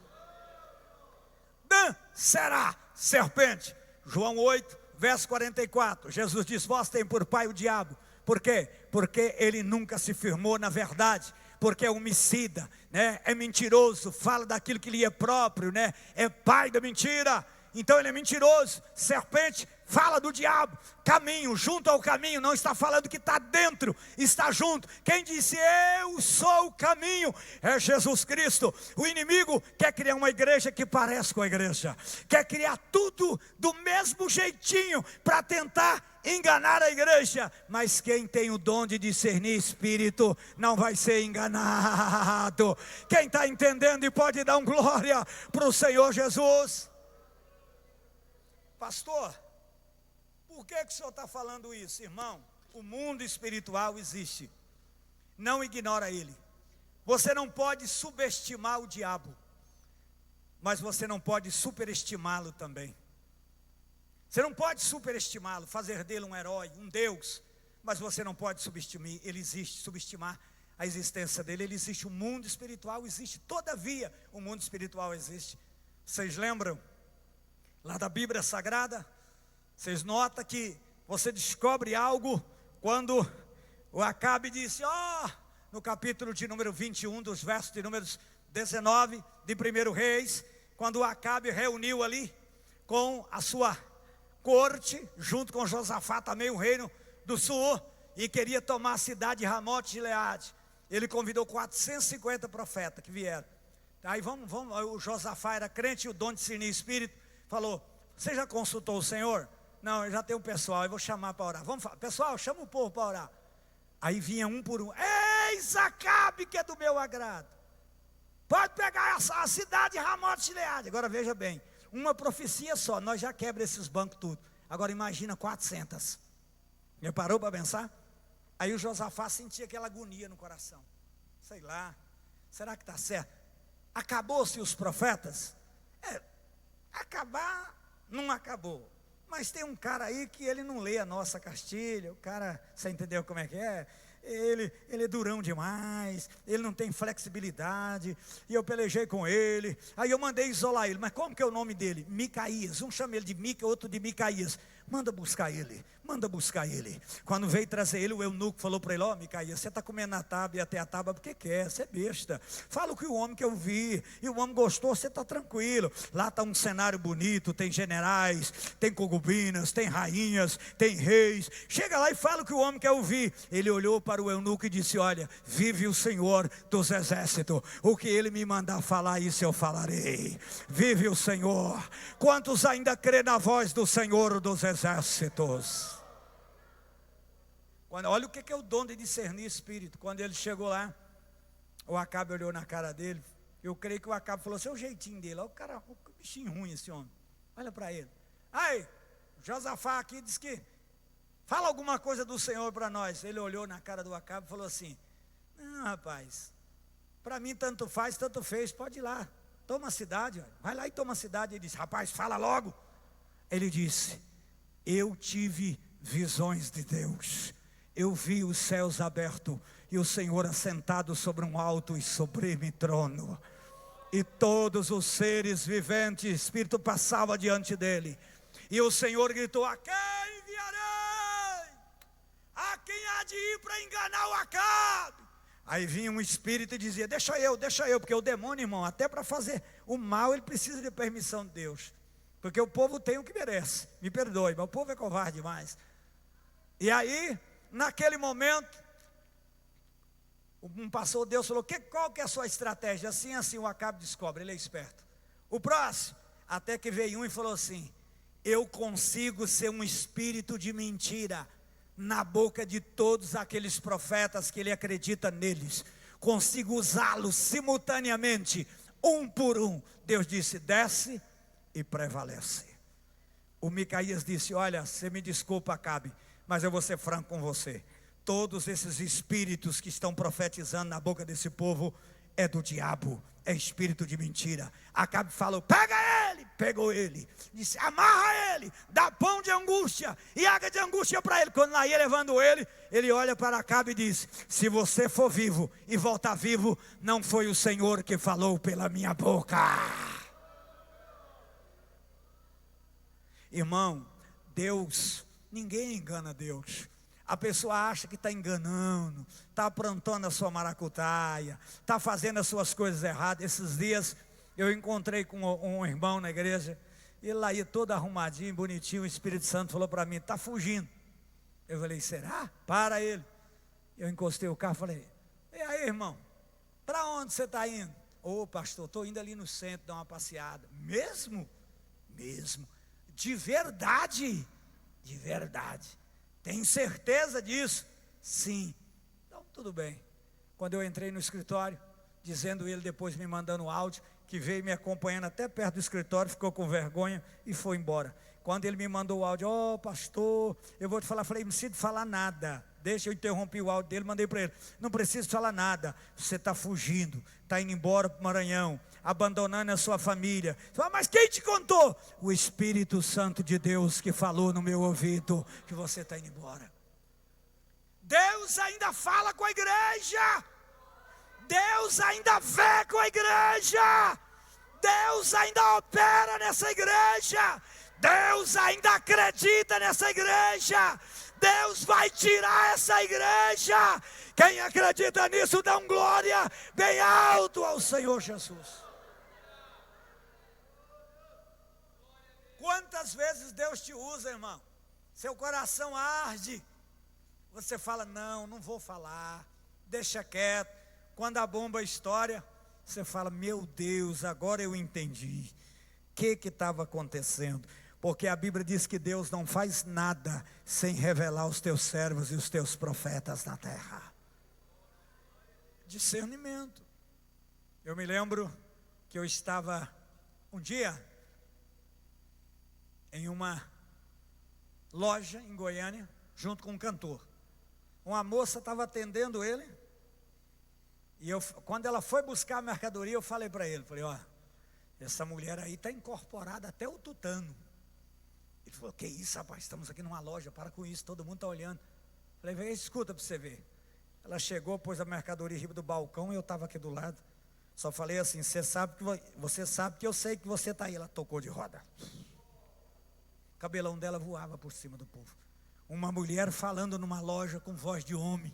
Dan será serpente. João 8 verso 44, Jesus diz: vós tem por pai o diabo. Por quê? Porque ele nunca se firmou na verdade, porque é homicida, né? É mentiroso, fala daquilo que lhe é próprio, né? É pai da mentira, então ele é mentiroso. Serpente fala do diabo. Caminho, junto ao caminho, não está falando que está dentro, está junto. Quem disse eu sou o caminho é Jesus Cristo. O inimigo quer criar uma igreja que parece com a igreja, quer criar tudo do mesmo jeitinho para tentar enganar a igreja. Mas quem tem o dom de discernir espírito não vai ser enganado. Quem está entendendo e pode dar um glória para o Senhor Jesus? Pastor, por que o senhor está falando isso? Irmão, o mundo espiritual existe, não ignora ele. Você não pode subestimar o diabo, mas você não pode superestimá-lo também. Você não pode superestimá-lo, fazer dele um herói, um Deus, mas você não pode subestimar, ele existe, subestimar a existência dele. Ele existe, o mundo espiritual existe, todavia o mundo espiritual existe. Vocês lembram lá da Bíblia Sagrada? Vocês notam que você descobre algo quando o Acabe disse, no capítulo de número 21, dos versos de números 19 de 1 Reis, quando o Acabe reuniu ali com a sua corte, junto com Josafá, também o reino do sul, e queria tomar a cidade de Ramote de Gileade. Ele convidou 450 profetas que vieram. Aí o Josafá era crente, e o dom de discernir espírito falou, você já consultou o Senhor? Não, eu já tenho um pessoal, eu vou chamar para orar. Vamos falar, pessoal, chama o povo para orar. Aí vinha um por um, eis Acabe que é do meu agrado. Pode pegar a cidade de Ramote de Gileade. Agora veja bem, uma profecia só, nós já quebramos esses bancos tudo. Agora imagina 400. Já parou para pensar? Aí o Josafá sentia aquela agonia no coração. Sei lá, será que está certo? Acabou-se os profetas? Acabar não acabou. Mas tem um cara aí que ele não lê a nossa cartilha. O cara, você entendeu como é que é? Ele é durão demais, ele não tem flexibilidade, e eu pelejei com ele, aí eu mandei isolar ele. Mas como que é o nome dele? Micaías. Um chama ele de Mica, outro de Micaías. manda buscar ele, manda buscar ele. Quando veio trazer ele, o eunuco falou para ele: ó, Micaías, você está comendo a tábua e até a tábua porque quer, você é besta. Fala o que o homem que eu vi, e o homem gostou, você está tranquilo. Lá está um cenário bonito, tem generais, tem concubinas, tem rainhas, tem reis. Chega lá e fala o que o homem quer ouvir. Ele olhou para o eunuco e disse: olha, vive o Senhor dos exércitos, o que ele me mandar falar, isso eu falarei. Vive o Senhor. Quantos ainda crê na voz do Senhor dos exércitos? Olha o que é o dom de discernir espírito. Quando ele chegou lá, o Acabe olhou na cara dele. Eu creio que o Acabe falou assim: é o jeitinho dele. Olha o cara, o bichinho ruim esse homem. Olha para ele. Aí, Josafá aqui diz que fala alguma coisa do Senhor para nós. Ele olhou na cara do Acabe e falou assim: não, rapaz, para mim tanto faz, tanto fez, pode ir lá, toma a cidade, vai lá e toma a cidade. Ele disse: rapaz, fala logo. Ele disse: eu tive visões de Deus, eu vi os céus abertos e o Senhor assentado sobre um alto e sublime trono, e todos os seres viventes, Espírito passava diante dele, e o Senhor gritou: a quem enviarei? A quem há de ir para enganar o Acabe? Aí vinha um espírito e dizia: deixa eu, porque o demônio, irmão, até para fazer o mal ele precisa de permissão de Deus, porque o povo tem o que merece, me perdoe, mas o povo é covarde demais. E aí, naquele momento, um pastor, Deus falou: qual que é a sua estratégia? Assim, o Acabe descobre, ele é esperto. O próximo, até que veio um e falou assim: eu consigo ser um espírito de mentira na boca de todos aqueles profetas que ele acredita neles, consigo usá-los simultaneamente, um por um. Deus disse: desce e prevalece. O Micaías disse: olha, você me desculpa, Acabe, mas eu vou ser franco com você. Todos esses espíritos que estão profetizando na boca desse povo é do diabo, é espírito de mentira. Acabe falou: pega ele. Pegou ele, disse: amarra ele, dá pão de angústia e água de angústia para ele. Quando lá ia levando ele, ele olha para Acabe e diz: se você for vivo e voltar vivo, não foi o Senhor que falou pela minha boca. Irmão, Deus, ninguém engana Deus. A pessoa acha que está enganando, está aprontando a sua maracutaia, está fazendo as suas coisas erradas. Esses dias eu encontrei com um irmão na igreja, ele lá ia todo arrumadinho, bonitinho. O Espírito Santo falou para mim: está fugindo. Eu falei: será? Para ele. Eu encostei o carro e falei: e aí, irmão, para onde você está indo? Ô pastor, estou indo ali no centro dar uma passeada. Mesmo? Mesmo. De verdade? De verdade. Tem certeza disso? Sim. Então tudo bem. Quando eu entrei no escritório, dizendo ele, depois me mandando áudio, que veio me acompanhando até perto do escritório, ficou com vergonha e foi embora. Quando ele me mandou o áudio: ó pastor, eu vou te falar. Falei: não preciso falar nada. Deixa, eu interrompi o áudio dele, mandei para ele: não preciso falar nada. Você está fugindo, está indo embora para o Maranhão, abandonando a sua família. Fala: mas quem te contou? O Espírito Santo de Deus que falou no meu ouvido que você está indo embora. Deus ainda fala com a igreja. Deus ainda vê com a igreja. Deus ainda opera nessa igreja. Deus ainda acredita nessa igreja. Deus vai tirar essa igreja. Quem acredita nisso, dá um glória bem alto ao Senhor Jesus. Quantas vezes Deus te usa, irmão? Seu coração arde. Você fala: não, não vou falar, deixa quieto. Quando a bomba estoura, você fala: meu Deus, agora eu entendi o que estava acontecendo. Porque a Bíblia diz que Deus não faz nada sem revelar os teus servos e os teus profetas na terra. Discernimento. Eu me lembro que eu estava um dia em uma loja em Goiânia, junto com um cantor. Uma moça estava atendendo ele. E quando ela foi buscar a mercadoria, eu falei para ele, falei: ó, essa mulher aí está incorporada até o tutano. Ele falou: que isso, rapaz, estamos aqui numa loja, para com isso, todo mundo está olhando. Falei: vem, escuta para você ver. Ela chegou, pôs a mercadoria em cima do balcão e eu estava aqui do lado. Só falei assim: você sabe que eu sei que você está aí. Ela tocou de roda. O cabelão dela voava por cima do povo. Uma mulher falando numa loja com voz de homem.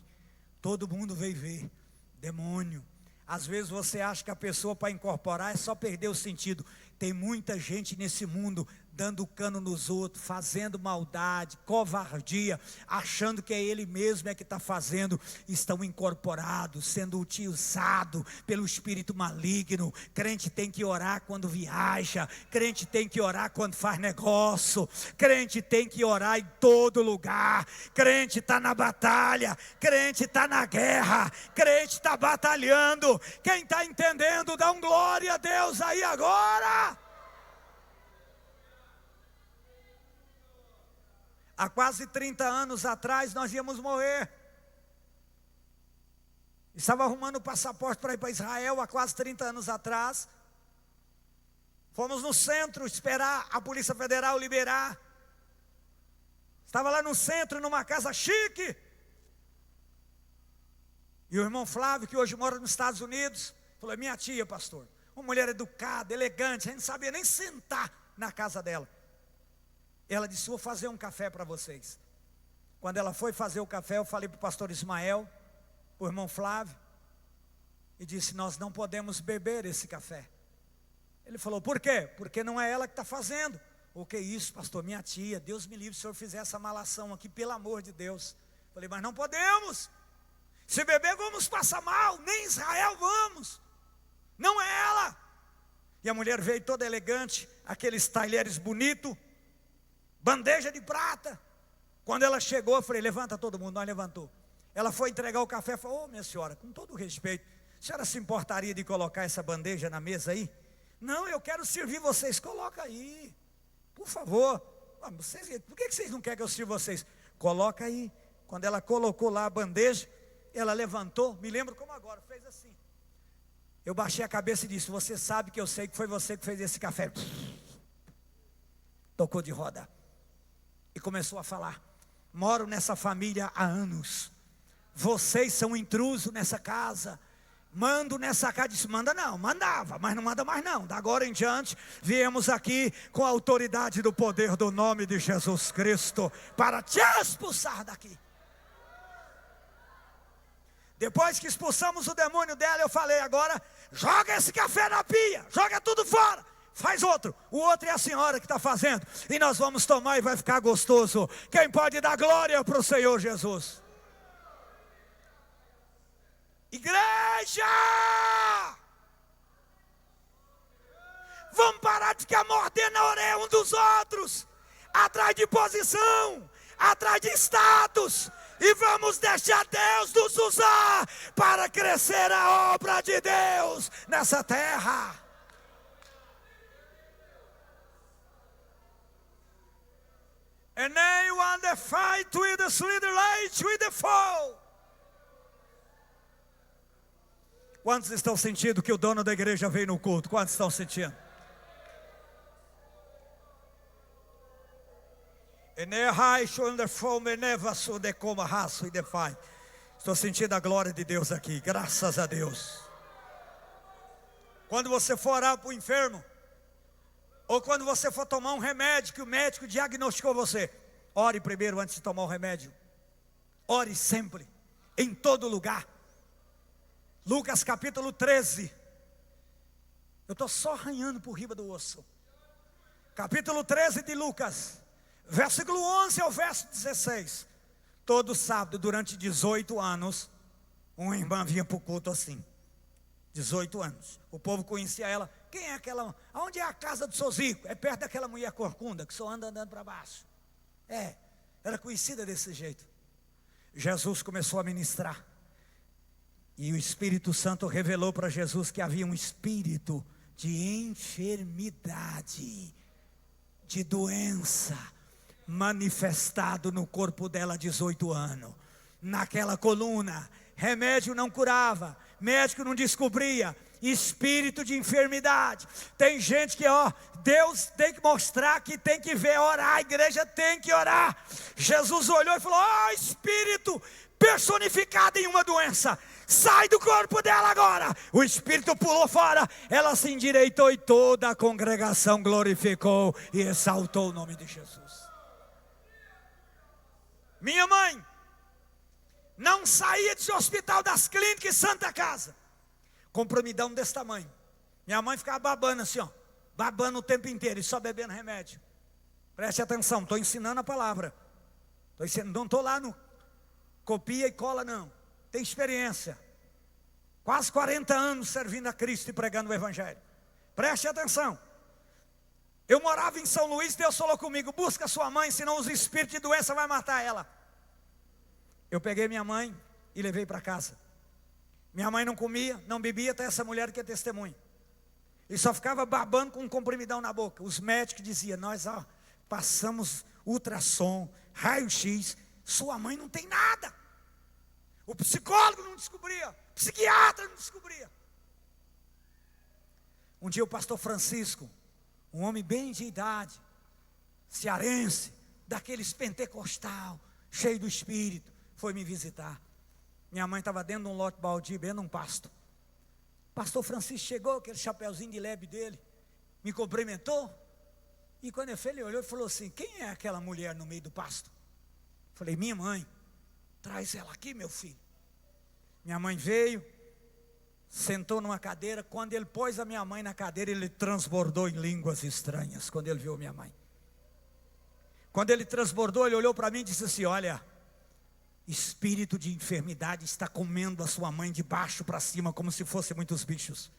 Todo mundo veio ver. Demônio. Às vezes você acha que a pessoa para incorporar é só perder o sentido. Tem muita gente nesse mundo dando cano nos outros, fazendo maldade, covardia, achando que é ele mesmo é que está fazendo. Estão incorporados, sendo utilizados pelo espírito maligno. Crente tem que orar quando viaja, crente tem que orar quando faz negócio, crente tem que orar em todo lugar. Crente está na batalha, crente está na guerra, crente está batalhando. Quem está entendendo, dá um glória a Deus aí agora. Há quase 30 anos atrás nós íamos morrer. Estava arrumando o passaporte para ir para Israel há quase 30 anos atrás. Fomos no centro esperar a Polícia Federal liberar. Estava lá no centro, numa casa chique. E o irmão Flávio, que hoje mora nos Estados Unidos, falou: minha tia, pastor, uma mulher educada, elegante, a gente não sabia nem sentar na casa dela. Ela disse: vou fazer um café para vocês. Quando ela foi fazer o café, eu falei para o pastor Ismael, para o irmão Flávio, e disse: nós não podemos beber esse café. Ele falou: por quê? Porque não é ela que está fazendo. O que é isso, pastor? Minha tia, Deus me livre se o senhor fizer essa malação aqui, pelo amor de Deus. Falei: mas não podemos. Se beber vamos passar mal, nem Israel vamos. Não é ela. E a mulher veio toda elegante, aqueles talheres bonitos, bandeja de prata. Quando ela chegou, eu falei: levanta todo mundo. Nós levantou. Ela foi entregar o café, falou: minha senhora, com todo respeito, a senhora se importaria de colocar essa bandeja na mesa aí? Não, eu quero servir vocês. Coloca aí, por favor. Por que vocês não querem que eu sirva vocês? Coloca aí. Quando ela colocou lá a bandeja, ela levantou, me lembro como agora, fez assim. Eu baixei a cabeça e disse: você sabe que eu sei que foi você que fez esse café. Tocou de roda. E começou a falar: moro nessa família há anos. Vocês são intrusos nessa casa. Mando nessa casa. Disse: manda não, mandava, mas não manda mais não. Da agora em diante, viemos aqui com a autoridade do poder do nome de Jesus Cristo para te expulsar daqui. Depois que expulsamos o demônio dela, eu falei: agora joga esse café na pia, joga tudo fora. Faz outro, o outro é a senhora que está fazendo, e nós vamos tomar e vai ficar gostoso. Quem pode dar glória para o Senhor Jesus? Igreja! Vamos parar de ficar mordendo a orelha um dos outros, atrás de posição, atrás de status, e vamos deixar Deus nos usar para crescer a obra de Deus nessa terra. And anyone that fight with the slither light with the fall. Quantos estão sentindo que o dono da igreja veio no culto? Quantos estão sentindo? Estou sentindo a glória de Deus aqui, graças a Deus. Quando você for orar para o enfermo, ou quando você for tomar um remédio que o médico diagnosticou você, ore primeiro antes de tomar o remédio. Ore sempre, em todo lugar. Lucas capítulo 13. Eu estou só arranhando por riba do osso. Capítulo 13 de Lucas, versículo 11 ao verso 16. Todo sábado, durante 18 anos, uma irmã vinha para o culto assim. 18 anos. O povo conhecia ela. Quem é aquela? Aonde é a casa do Sozico? É perto daquela mulher corcunda que só anda andando para baixo. Era conhecida desse jeito. Jesus começou a ministrar. E o Espírito Santo revelou para Jesus que havia um espírito de enfermidade, de doença, manifestado no corpo dela há 18 anos. Naquela coluna, remédio não curava, médico não descobria, espírito de enfermidade. Tem gente que, Deus tem que mostrar que tem que ver, orar, a igreja tem que orar. Jesus olhou e falou: espírito personificado em uma doença, sai do corpo dela agora. O espírito pulou fora, ela se endireitou e toda a congregação glorificou e exaltou o nome de Jesus. Minha mãe não saía desse hospital das clínicas Santa Casa, comprimidão desse tamanho. Minha mãe ficava babando assim, ó, babando o tempo inteiro e só bebendo remédio. Preste atenção, estou ensinando a palavra. Não estou lá no copia e cola não. Tem experiência. Quase 40 anos servindo a Cristo e pregando o Evangelho. Preste atenção. Eu morava em São Luís, Deus falou comigo, busca sua mãe, senão os espíritos de doença vai matar ela. Eu peguei minha mãe e levei para casa. Minha mãe não comia, não bebia, até essa mulher que é testemunha. E só ficava babando com um comprimidão na boca. Os médicos diziam, nós passamos ultrassom, raio-x, sua mãe não tem nada. O psicólogo não descobria, o psiquiatra não descobria. Um dia o pastor Francisco, um homem bem de idade, cearense, daqueles pentecostal, cheio do espírito, foi me visitar. Minha mãe estava dentro de um lote baldio, dentro de um pasto. O pastor Francisco chegou, aquele chapeuzinho de lebre dele, me cumprimentou. E quando eu fui, ele olhou e falou assim, quem é aquela mulher no meio do pasto? Falei, minha mãe. Traz ela aqui, meu filho. Minha mãe veio, sentou numa cadeira. Quando ele pôs a minha mãe na cadeira, ele transbordou em línguas estranhas, quando ele viu minha mãe. Quando ele transbordou, ele olhou para mim e disse assim, olha, espírito de enfermidade está comendo a sua mãe de baixo para cima, como se fossem muitos bichos.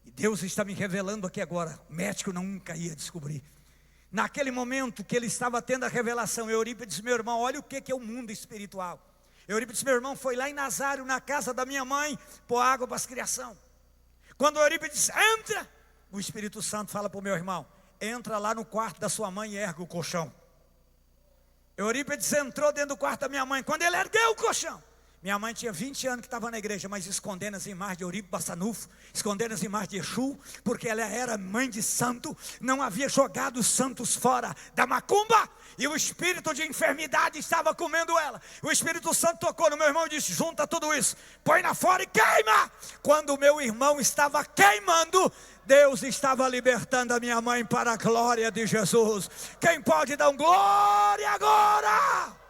E Deus está me revelando aqui agora, o médico nunca ia descobrir. Naquele momento que ele estava tendo a revelação, Eurípides, meu irmão, olha o que é o mundo espiritual. Eurípides, meu irmão, foi lá em Nazário, na casa da minha mãe, pôr água para as criação. Quando Eurípides entra, o Espírito Santo fala para o meu irmão, entra lá no quarto da sua mãe e ergue o colchão. Eurípides entrou dentro do quarto da minha mãe. Quando ele ergueu o colchão, minha mãe tinha 20 anos que estava na igreja, mas escondendo as imagens de Eurípides Bassanufo, escondendo as imagens de Exu, porque ela era mãe de santo, não havia jogado os santos fora da macumba, e o espírito de enfermidade estava comendo ela. O Espírito Santo tocou no meu irmão e disse, junta tudo isso, põe na fora e queima. Quando o meu irmão estava queimando, Deus estava libertando a minha mãe para a glória de Jesus. Quem pode dar um glória agora?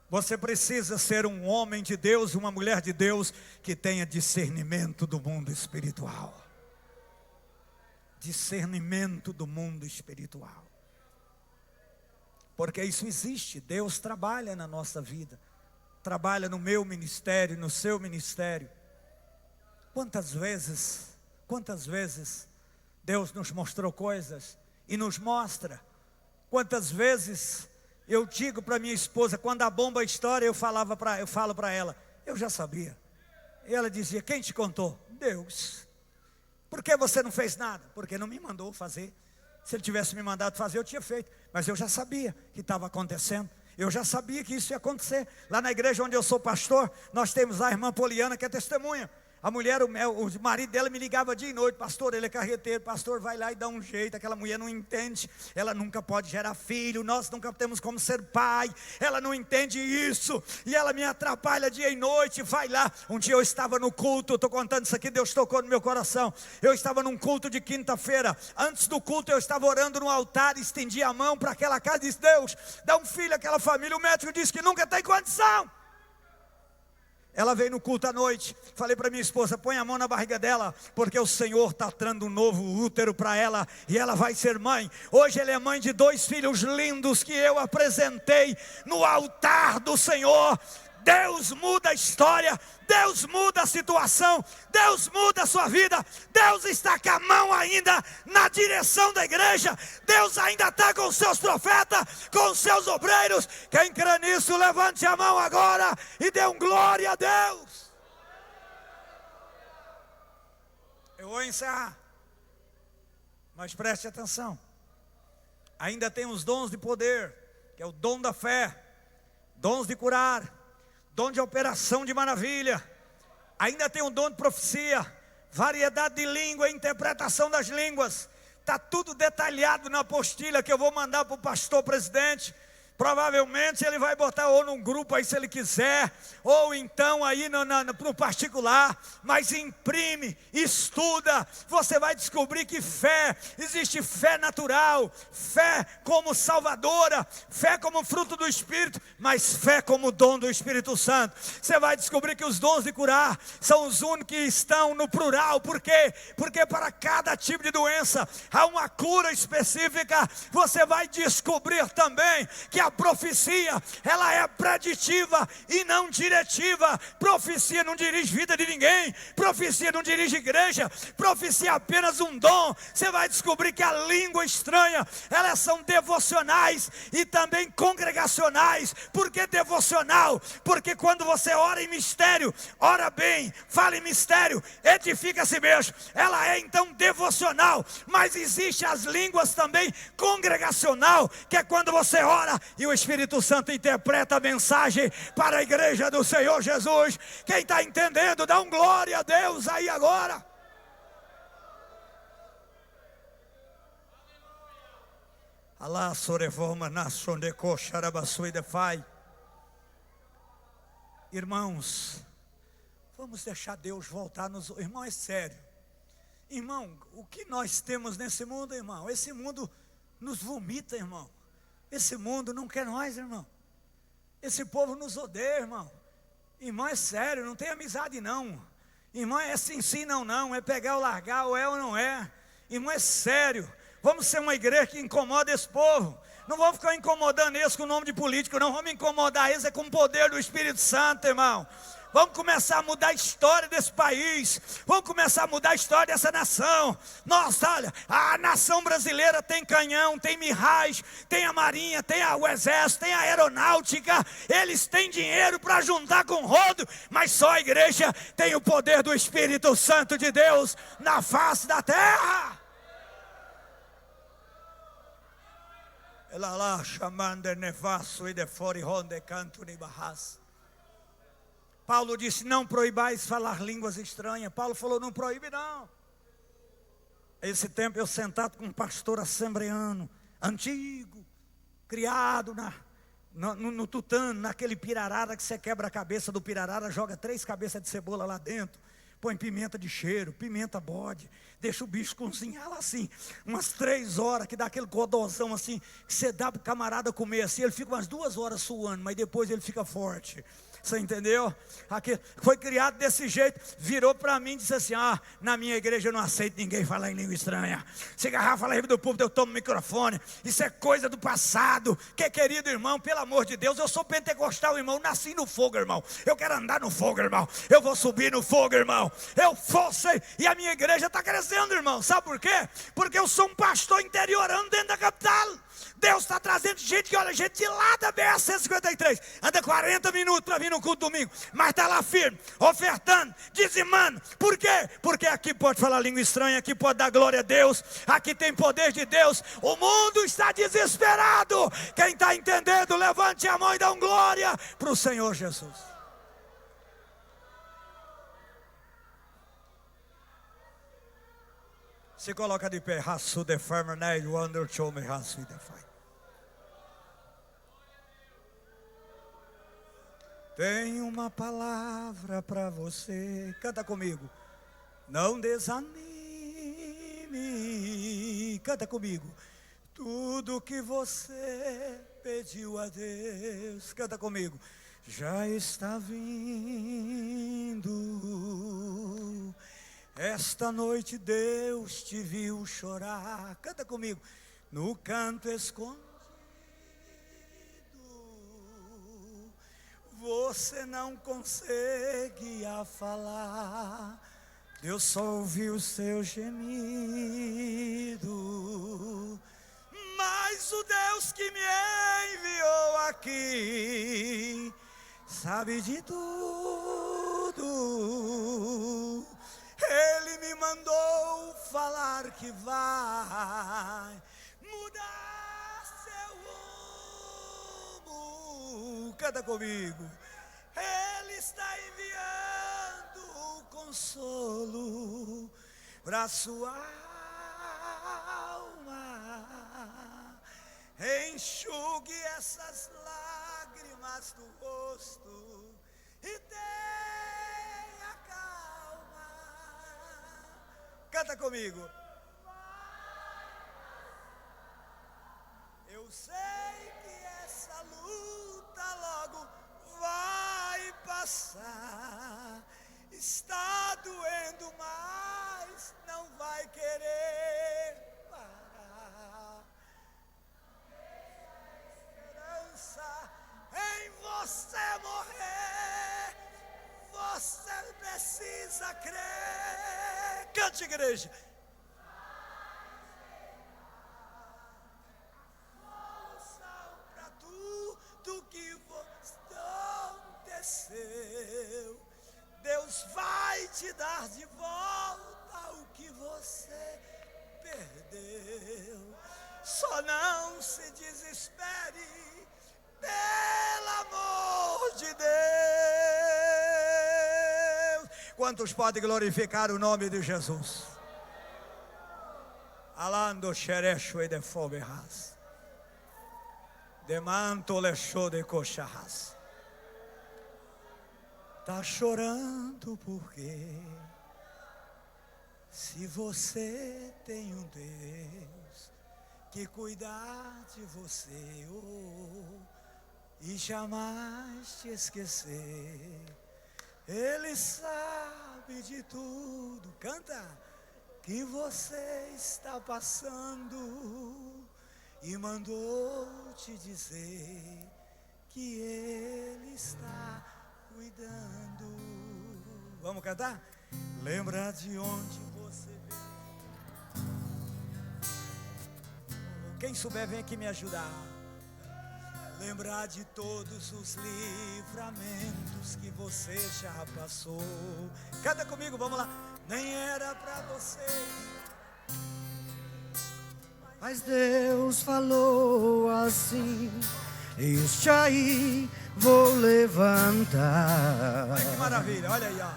Você precisa ser um homem de Deus, uma mulher de Deus, que tenha discernimento do mundo espiritual. Discernimento do mundo espiritual. Porque isso existe, Deus trabalha na nossa vida. Trabalha no meu ministério, no seu ministério. Quantas vezes Deus nos mostrou coisas e nos mostra. Quantas vezes eu digo para minha esposa, quando a bomba estoura, eu falo para ela, eu já sabia. E ela dizia, quem te contou? Deus. Por que você não fez nada? Porque não me mandou fazer. Se ele tivesse me mandado fazer, eu tinha feito. Mas eu já sabia que estava acontecendo. Eu já sabia que isso ia acontecer. Lá na igreja onde eu sou pastor, nós temos a irmã Poliana, que é testemunha. A mulher, o marido dela me ligava dia e noite, pastor, ele é carreteiro, pastor, vai lá e dá um jeito. Aquela mulher não entende, ela nunca pode gerar filho, nós nunca temos como ser pai, ela não entende isso, e ela me atrapalha dia e noite, vai lá. Um dia eu estava no culto, estou contando isso aqui, Deus tocou no meu coração. Eu estava num culto de quinta-feira, antes do culto eu estava orando no altar, estendi a mão para aquela casa e disse, Deus, dá um filho àquela família. O médico disse que nunca tem condição. Ela veio no culto à noite, falei para minha esposa, põe a mão na barriga dela, porque o Senhor está dando um novo útero para ela, e ela vai ser mãe. Hoje ela é mãe de 2 filhos lindos, que eu apresentei no altar do Senhor. Deus muda a história, Deus muda a situação, Deus muda a sua vida. Deus está com a mão ainda na direção da igreja, Deus ainda está com os seus profetas, com os seus obreiros. Quem crê nisso, levante a mão agora e dê um glória a Deus. Eu vou encerrar, mas preste atenção. Ainda tem os dons de poder, que é o dom da fé, dons de curar, dom de operação de maravilha. Ainda tem um dom de profecia, variedade de língua, interpretação das línguas. Está tudo detalhado na apostila que eu vou mandar para o pastor presidente. Provavelmente ele vai botar ou num grupo aí se ele quiser, ou então aí no particular, mas imprime, estuda, você vai descobrir que fé, existe fé natural, fé como salvadora, fé como fruto do Espírito, mas fé como dom do Espírito Santo. Você vai descobrir que os dons de curar são os únicos que estão no plural. Por quê? Porque para cada tipo de doença há uma cura específica. Você vai descobrir também que a profecia, ela é preditiva e não diretiva. Profecia não dirige vida de ninguém, profecia não dirige igreja, profecia é apenas um dom. Você vai descobrir que a língua estranha, elas são devocionais e também congregacionais. Por que devocional? Porque quando você ora em mistério, ora bem, fala em mistério, edifica a si mesmo. Ela é então devocional, mas existe as línguas também congregacional, que é quando você ora e o Espírito Santo interpreta a mensagem para a igreja do Senhor Jesus. Quem está entendendo, dá um glória a Deus aí agora. Irmãos, vamos deixar Deus voltar nos... Irmão, é sério. Irmão, o que nós temos nesse mundo, irmão? Esse mundo nos vomita, irmão. Esse mundo não quer nós, irmão. Esse povo nos odeia, irmão. Irmão, é sério, não tem amizade não. Irmão, é sim, não. É pegar ou largar, ou é ou não é. Irmão, é sério. Vamos ser uma igreja que incomoda esse povo. Não vamos ficar incomodando eles com o nome de político, não. Vamos incomodar eles com o poder do Espírito Santo, irmão. Vamos começar a mudar a história desse país. Vamos começar a mudar a história dessa nação. Nossa, olha, a nação brasileira tem canhão, tem mirrais, tem a marinha, tem o exército, tem a aeronáutica. Eles têm dinheiro para juntar com rodo, mas só a igreja tem o poder do Espírito Santo de Deus na face da terra. Ela lá chamando nevasso e de fora onde canto ni barras. Paulo disse, não proibais falar línguas estranhas. Paulo falou, não proíbe não. Esse tempo eu sentado com um pastor assembleano, antigo, criado no tutano, naquele pirarara que você quebra a cabeça do pirarara, joga 3 cabeças de cebola lá dentro, põe pimenta de cheiro, pimenta bode, deixa o bicho cozinhar lá assim, umas 3 horas, que dá aquele godozão assim, que você dá para o camarada comer assim, ele fica umas 2 horas suando, mas depois ele fica forte. Você entendeu? Aqui, foi criado desse jeito, virou para mim e disse assim, na minha igreja eu não aceito ninguém falar em língua estranha. Se agarrar, fala do púlpito, eu tomo o microfone. Isso é coisa do passado. Que querido irmão, pelo amor de Deus, eu sou pentecostal, irmão, nasci no fogo, irmão. Eu quero andar no fogo, irmão. Eu vou subir no fogo, irmão. Eu fosse, e a minha igreja está crescendo, irmão. Sabe por quê? Porque eu sou um pastor interiorando dentro da capital. Deus está trazendo gente que olha, gente de lá da BR-153, anda 40 minutos para vir no culto domingo, mas está lá firme, ofertando, dizimando. Por quê? Porque aqui pode falar língua estranha, aqui pode dar glória a Deus, aqui tem poder de Deus. O mundo está desesperado. Quem está entendendo, levante a mão e dá um glória para o Senhor Jesus. Se coloca de pé. Tenho uma palavra para você. Canta comigo. Não desanime. Canta comigo. Tudo que você pediu a Deus. Canta comigo. Já está vindo. Esta noite Deus te viu chorar. Canta comigo. No canto escondido. Você não consegue falar. Deus só ouviu o seu gemido. Mas o Deus que me enviou aqui sabe de tudo. Ele me mandou falar que vai mudar seu rumo. Canta comigo. Ele está enviando com consolo para sua alma. Enxugue essas lágrimas do rosto e tenha calma. Canta comigo. Eu sei que essa luta logo vai passar. Está doendo, mas não vai querer parar. Esperança em você morrer. Você precisa crer. Cante, igreja. Do que aconteceu, Deus vai te dar de volta o que você perdeu. Só não se desespere, pelo amor de Deus. Quantos podem glorificar o nome de Jesus? Alando xerecho e de foberras. De manto lechou de coxarras. Tá chorando porque se você tem um Deus que cuidar de você e jamais te esquecer, Ele sabe de tudo. Canta. Que você está passando e mandou te dizer que Ele está cuidando. Vamos cantar? Lembra de onde você veio. Quem souber, vem aqui me ajudar. Lembrar de todos os livramentos que você já passou. Canta comigo, vamos lá. Nem era pra você, mas Deus falou assim: este aí vou levantar. Olha que maravilha, olha aí, ó.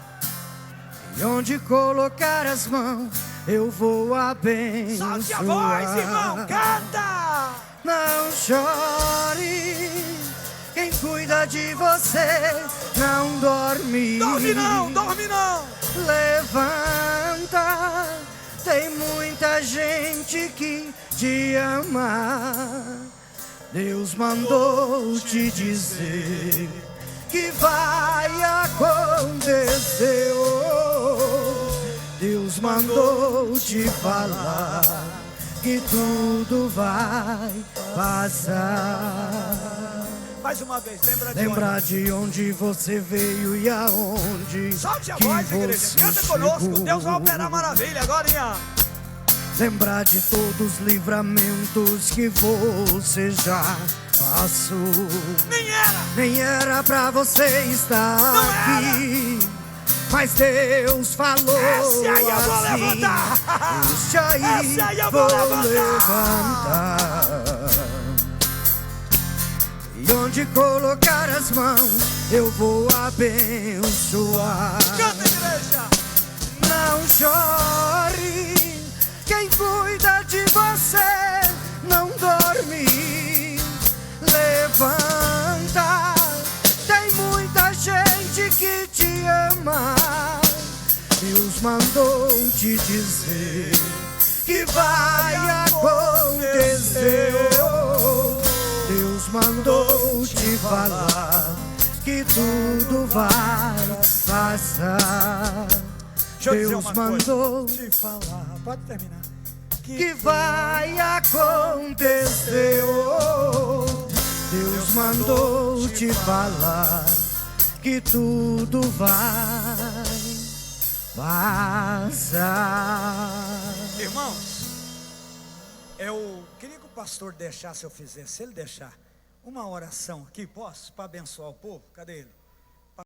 E onde colocar as mãos, eu vou abençoar. Solte a voz, irmão, canta! Não chore, quem cuida de você não dorme. Dorme não, dorme não. Levanta, tem muita gente que te ama. Deus mandou te dizer que vai acontecer. Deus mandou te falar que tudo vai passar. Mais uma vez, lembra de onde você veio e aonde. Solte a voz, igreja, canta conosco. Deus vai operar maravilha agora, hein? Lembrar de todos os livramentos que você já passou. Nem era pra você estar não aqui, mas Deus falou esse aí eu vou assim, levantar. Esse aí eu vou levantar. E onde colocar as mãos, eu vou abençoar. Canta, igreja. Não chore, quem cuida de você não dorme. Levanta, tem muita gente que te ama. Deus mandou te dizer que vai acontecer. Deus mandou te falar que tudo vai passar. Deus mandou te falar. Pode terminar. Que vai acontecer. Deus mandou te falar que tudo vai passar. Irmãos, eu queria que o pastor deixasse, eu fizesse, se ele deixar, uma oração aqui, posso? Para abençoar o povo? Cadê ele?